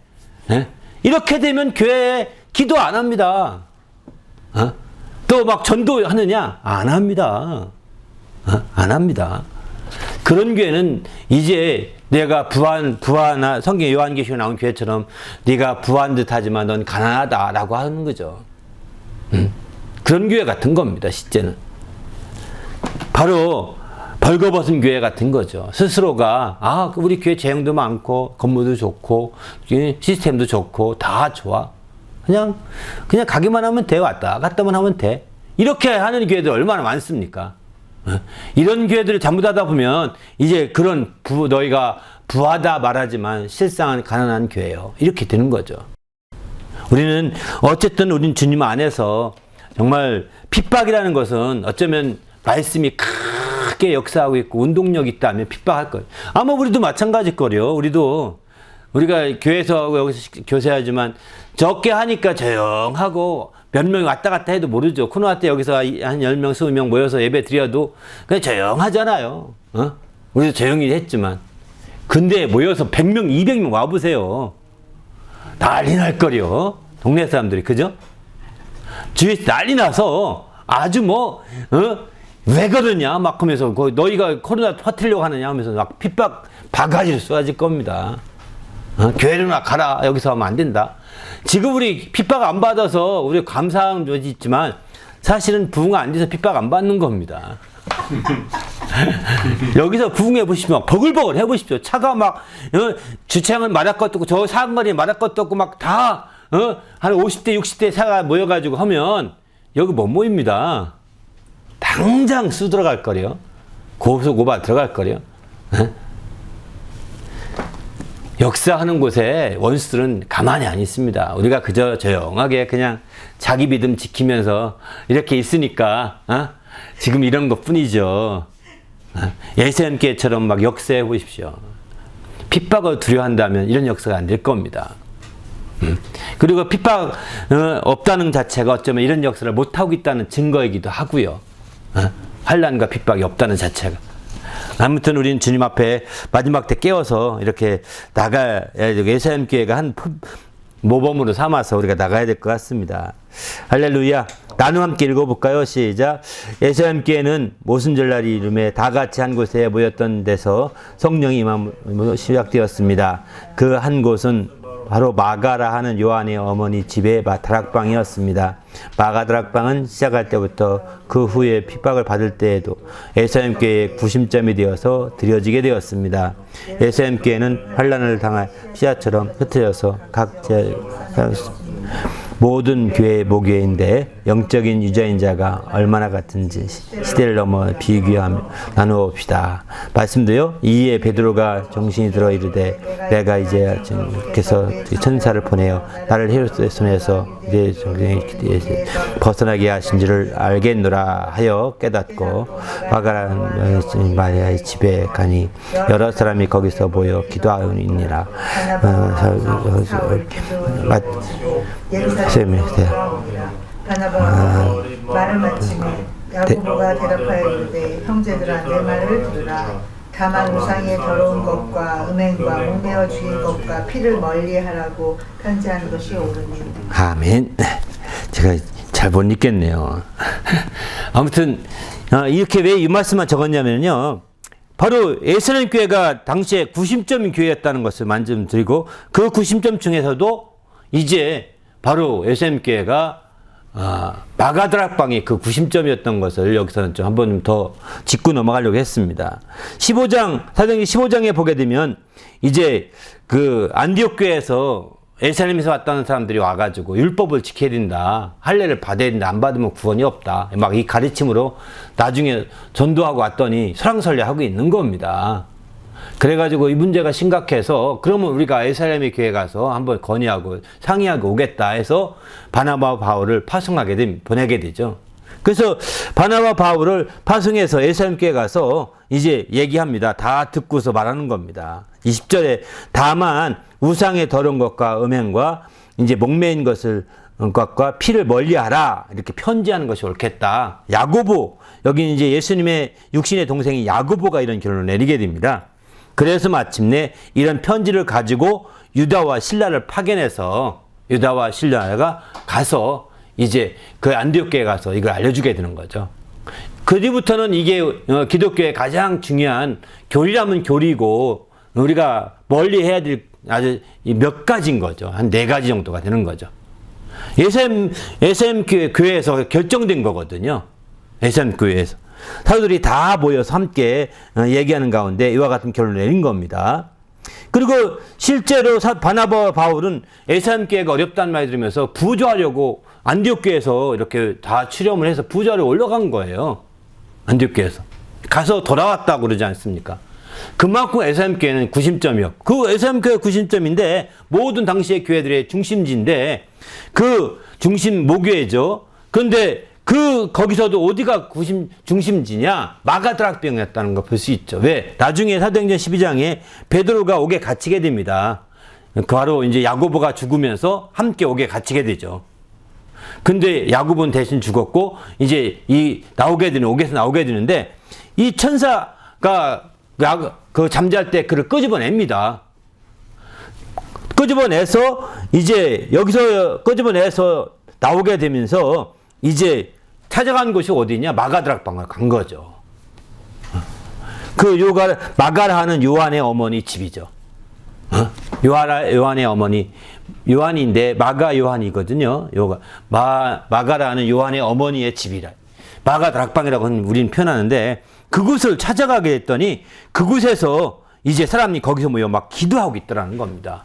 예? 이렇게 되면 교회에 기도 안 합니다. 또 막 전도하느냐? 안 합니다. 안 합니다. 그런 교회는 이제 내가 부하나 성경 요한계시록에 나온 교회처럼 네가 부한 듯 하지만 넌 가난하다라고 하는 거죠. 그런 교회 같은 겁니다. 실제는. 바로 벌거벗은 교회 같은 거죠. 스스로가 우리 교회 재능도 많고 건물도 좋고 시스템도 좋고 다 좋아. 그냥 가기만 하면 돼. 왔다 갔다만 하면 돼. 이렇게 하는 교회들 얼마나 많습니까? 이런 교회들을 잘못하다 보면 이제 그런 너희가 부하다 말하지만 실상은 가난한 교회예요. 이렇게 되는 거죠. 우리는 주님 안에서 정말 핍박이라는 것은 어쩌면 말씀이 크게 역사하고 있고 운동력이 있다면 핍박할 거예요. 아마 우리도 마찬가지일 거예요. 우리가 교회에서 여기서 교세하지만 적게 하니까 조용하고 몇 명이 왔다 갔다 해도 모르죠. 코로나 때 여기서 한 10명, 20명 모여서 예배 드려도 그냥 조용하잖아요. 우리도 조용히 했지만. 근데 모여서 100명, 200명 와보세요. 난리 날 거려. 동네 사람들이. 그죠? 주위에서 난리 나서 아주 왜 그러냐? 막 하면서 너희가 코로나 퍼뜨리려고 하느냐 하면서 막 핍박 바가지를 쏟아질 겁니다. 교회로나 가라. 여기서 하면 안 된다. 지금 우리 핍박 안 받아서 우리 감사한 것이 있지만 사실은 부흥 안 돼서 핍박 안 받는 겁니다. 여기서 부흥해 보시면 버글버글 해 보십시오. 차가 막 주차장은 말할 것도 없고 저 사거리에 말할 것도 없고 막 다 한 50대 60대 차가 모여가지고 하면 여기 못 모입니다. 당장 수 들어갈 거래요. 고소고발 들어갈 거래요. 역사하는 곳에 원수들은 가만히 안 있습니다. 우리가 그저 조용하게 그냥 자기 믿음 지키면서 이렇게 있으니까 지금 이런 것 뿐이죠. 예수님께처럼 막 역사해 보십시오. 핍박을 두려워한다면 이런 역사가 안 될 겁니다. 그리고 핍박 없다는 자체가 어쩌면 이런 역사를 못하고 있다는 증거이기도 하고요. 환난과 핍박이 없다는 자체가. 아무튼 우리는 주님 앞에 마지막 때 깨워서 이렇게 나가야 예수님 교회가 한 모범으로 삼아서 우리가 나가야 될 것 같습니다. 할렐루야. 나누어 함께 읽어볼까요? 시작. 예수님 교회는 모순절날 이름에 다 같이 한 곳에 모였던 데서 성령이 임함으로 시작되었습니다. 그 한 곳은 바로 마가라 하는 요한의 어머니 집의 다락방이었습니다. 마가 다락방은 시작할 때부터 그 후에 핍박을 받을 때에도 예수님 교회의 구심점이 되어서 드려지게 되었습니다. 예수님 교회는 환난을 당할 씨앗처럼 흩어져서 모든 교회의 모교인데 영적인 유저인 자가 얼마나 같은지 시대를 넘어 비교하며 나누어 봅시다. 말씀도요. 이에 베드로가 정신이 들어 이르되 내가 이제 주께서 천사를 보내어 나를 헤롯의 손에서 이제 벗어나게 하신 줄을 알겠노라 하여 깨닫고 마가라 마리아의 집에 가니 여러 사람이 거기서 모여 기도하니라. 바나바가 말을 마치매 야고보가 대답하여 이르되 형제들아 내 말을 들으라. 다만 우상의 더러운 것과 음행과 목매어 죽인 것과 피를 멀리하라고 편지하는 것이 옳으니. 아멘. 제가 잘 못 읽겠네요. 아무튼 이렇게 왜 이 말씀만 적었냐면요. 바로 예루살렘 교회가 당시에 구심점 교회였다는 것을 말씀드리고 그 구심점 중에서도 이제 바로 예루살렘 교회가 마가드락방이 그 구심점이었던 것을 여기서는 좀 한번 더 짚고 넘어가려고 했습니다. 15장, 사도행전 15장에 보게 되면 이제 그 안디옥 교회에서 예루살렘에서 왔다는 사람들이 와가지고 율법을 지켜야 된다. 할례를 받아야 된다. 안 받으면 구원이 없다. 막 이 가르침으로 나중에 전도하고 왔더니 설왕설래하고 있는 겁니다. 그래가지고 이 문제가 심각해서 그러면 우리가 예루살렘의 교회 가서 한번 건의하고 상의하고 오겠다 해서 바나바와 바울을 보내게 되죠. 그래서 바나바 바울을 파송해서 예루살렘 교회 가서 이제 얘기합니다. 다 듣고서 말하는 겁니다. 20절에 다만 우상의 더러운 것과 음행과 이제 목매인 것과 피를 멀리하라 이렇게 편지하는 것이 옳겠다. 야고보 여기 이제 예수님의 육신의 동생이 야고보가 이런 결론을 내리게 됩니다. 그래서 마침내 이런 편지를 가지고 유다와 실라를 파견해서 유다와 실라가 가서 이제 그 안디옥 교회에 가서 이걸 알려주게 되는 거죠. 그 뒤부터는 이게 기독교의 가장 중요한 교리라면 교리고 우리가 멀리 해야 될 아주 몇 가지인 거죠. 한 4가지 정도가 되는 거죠. 예수님 교회에서 결정된 거거든요. 예수님 교회에서. 사도들이 다 모여서 함께 얘기하는 가운데 이와 같은 결론을 내린 겁니다. 그리고 실제로 바나바와 바울은 예수님 교회가 어렵다는 말 들으면서 부조하려고 안디옥 교회에서 이렇게 다 출염을 해서 부조하려고 올라간 거예요. 안디옥 교회에서. 가서 돌아왔다고 그러지 않습니까? 그만큼 예수님 교회는 구심점이었고 그 예수님 교회 구심점인데 모든 당시의 교회들의 중심지인데 그 중심 모교회죠. 그런데 거기서도 어디가 중심지냐? 마가드락방이었다는 거 볼 수 있죠. 왜? 나중에 사도행전 12장에 베드로가 옥에 갇히게 됩니다. 바로 이제 야고보가 죽으면서 함께 옥에 갇히게 되죠. 근데 야고보는 대신 죽었고 이제 옥에서 나오게 되는데 이 천사가 그 잠잘 때 그를 끄집어냅니다. 끄집어내서 이제 여기서 끄집어내서 나오게 되면서 이제 찾아간 곳이 어디냐? 마가드락방을 간 거죠. 마가라 하는 요한의 어머니 집이죠. 요한의 어머니, 요한인데 마가 요한이거든요. 마가라 하는 요한의 어머니의 집이라. 마가드락방이라고 우리는 표현하는데 그곳을 찾아가게 됐더니 그곳에서 이제 사람이 거기서 모여 막 기도하고 있더라는 겁니다.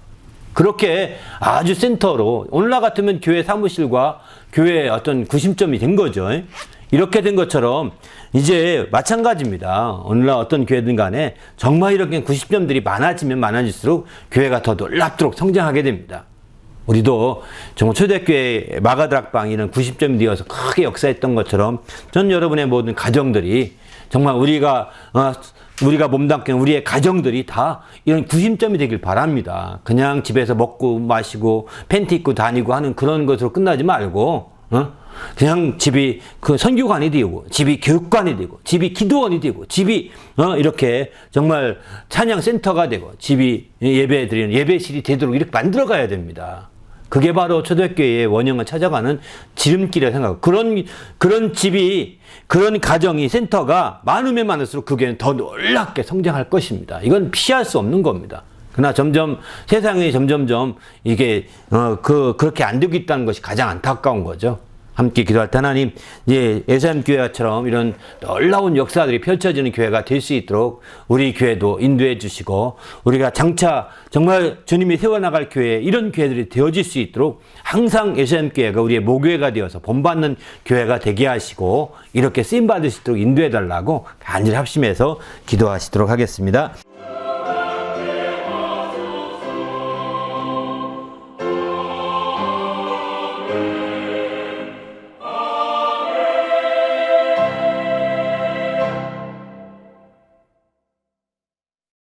그렇게 아주 센터로 오늘날 같으면 교회 사무실과 교회의 어떤 구심점이 된 거죠. 이렇게 된 것처럼 이제 마찬가지입니다. 오늘날 어떤 교회든 간에 정말 이렇게 구심점들이 많아지면 많아질수록 교회가 더 놀랍도록 성장하게 됩니다. 우리도 정말 초대교회 마가드락방 이런 구심점이 되어서 크게 역사했던 것처럼 전 여러분의 모든 가정들이 정말 우리가 몸담는 우리의 가정들이 다 이런 구심점이 되길 바랍니다. 그냥 집에서 먹고 마시고 팬티 입고 다니고 하는 그런 것으로 끝나지 말고 그냥 집이 그 선교관이 되고 집이 교육관이 되고 집이 기도원이 되고 집이 이렇게 정말 찬양 센터가 되고 집이 예배 드리는 예배실이 되도록 이렇게 만들어 가야 됩니다. 그게 바로 초대교회의 원형을 찾아가는 지름길이라고 생각하고 그런 집이 그런 가정이 센터가 많으면 많을수록 그게 더 놀랍게 성장할 것입니다. 이건 피할 수 없는 겁니다. 그러나 세상이 점점점 이게 그렇게 안 되고 있다는 것이 가장 안타까운 거죠. 함께 기도할 때 하나님, 이제 예수님 교회처럼 이런 놀라운 역사들이 펼쳐지는 교회가 될 수 있도록 우리 교회도 인도해 주시고, 우리가 장차 정말 주님이 세워나갈 교회, 이런 교회들이 되어질 수 있도록 항상 예수님 교회가 우리의 모교회가 되어서 본받는 교회가 되게 하시고, 이렇게 쓰임 받을 수 있도록 인도해 달라고 간절히 합심해서 기도하시도록 하겠습니다.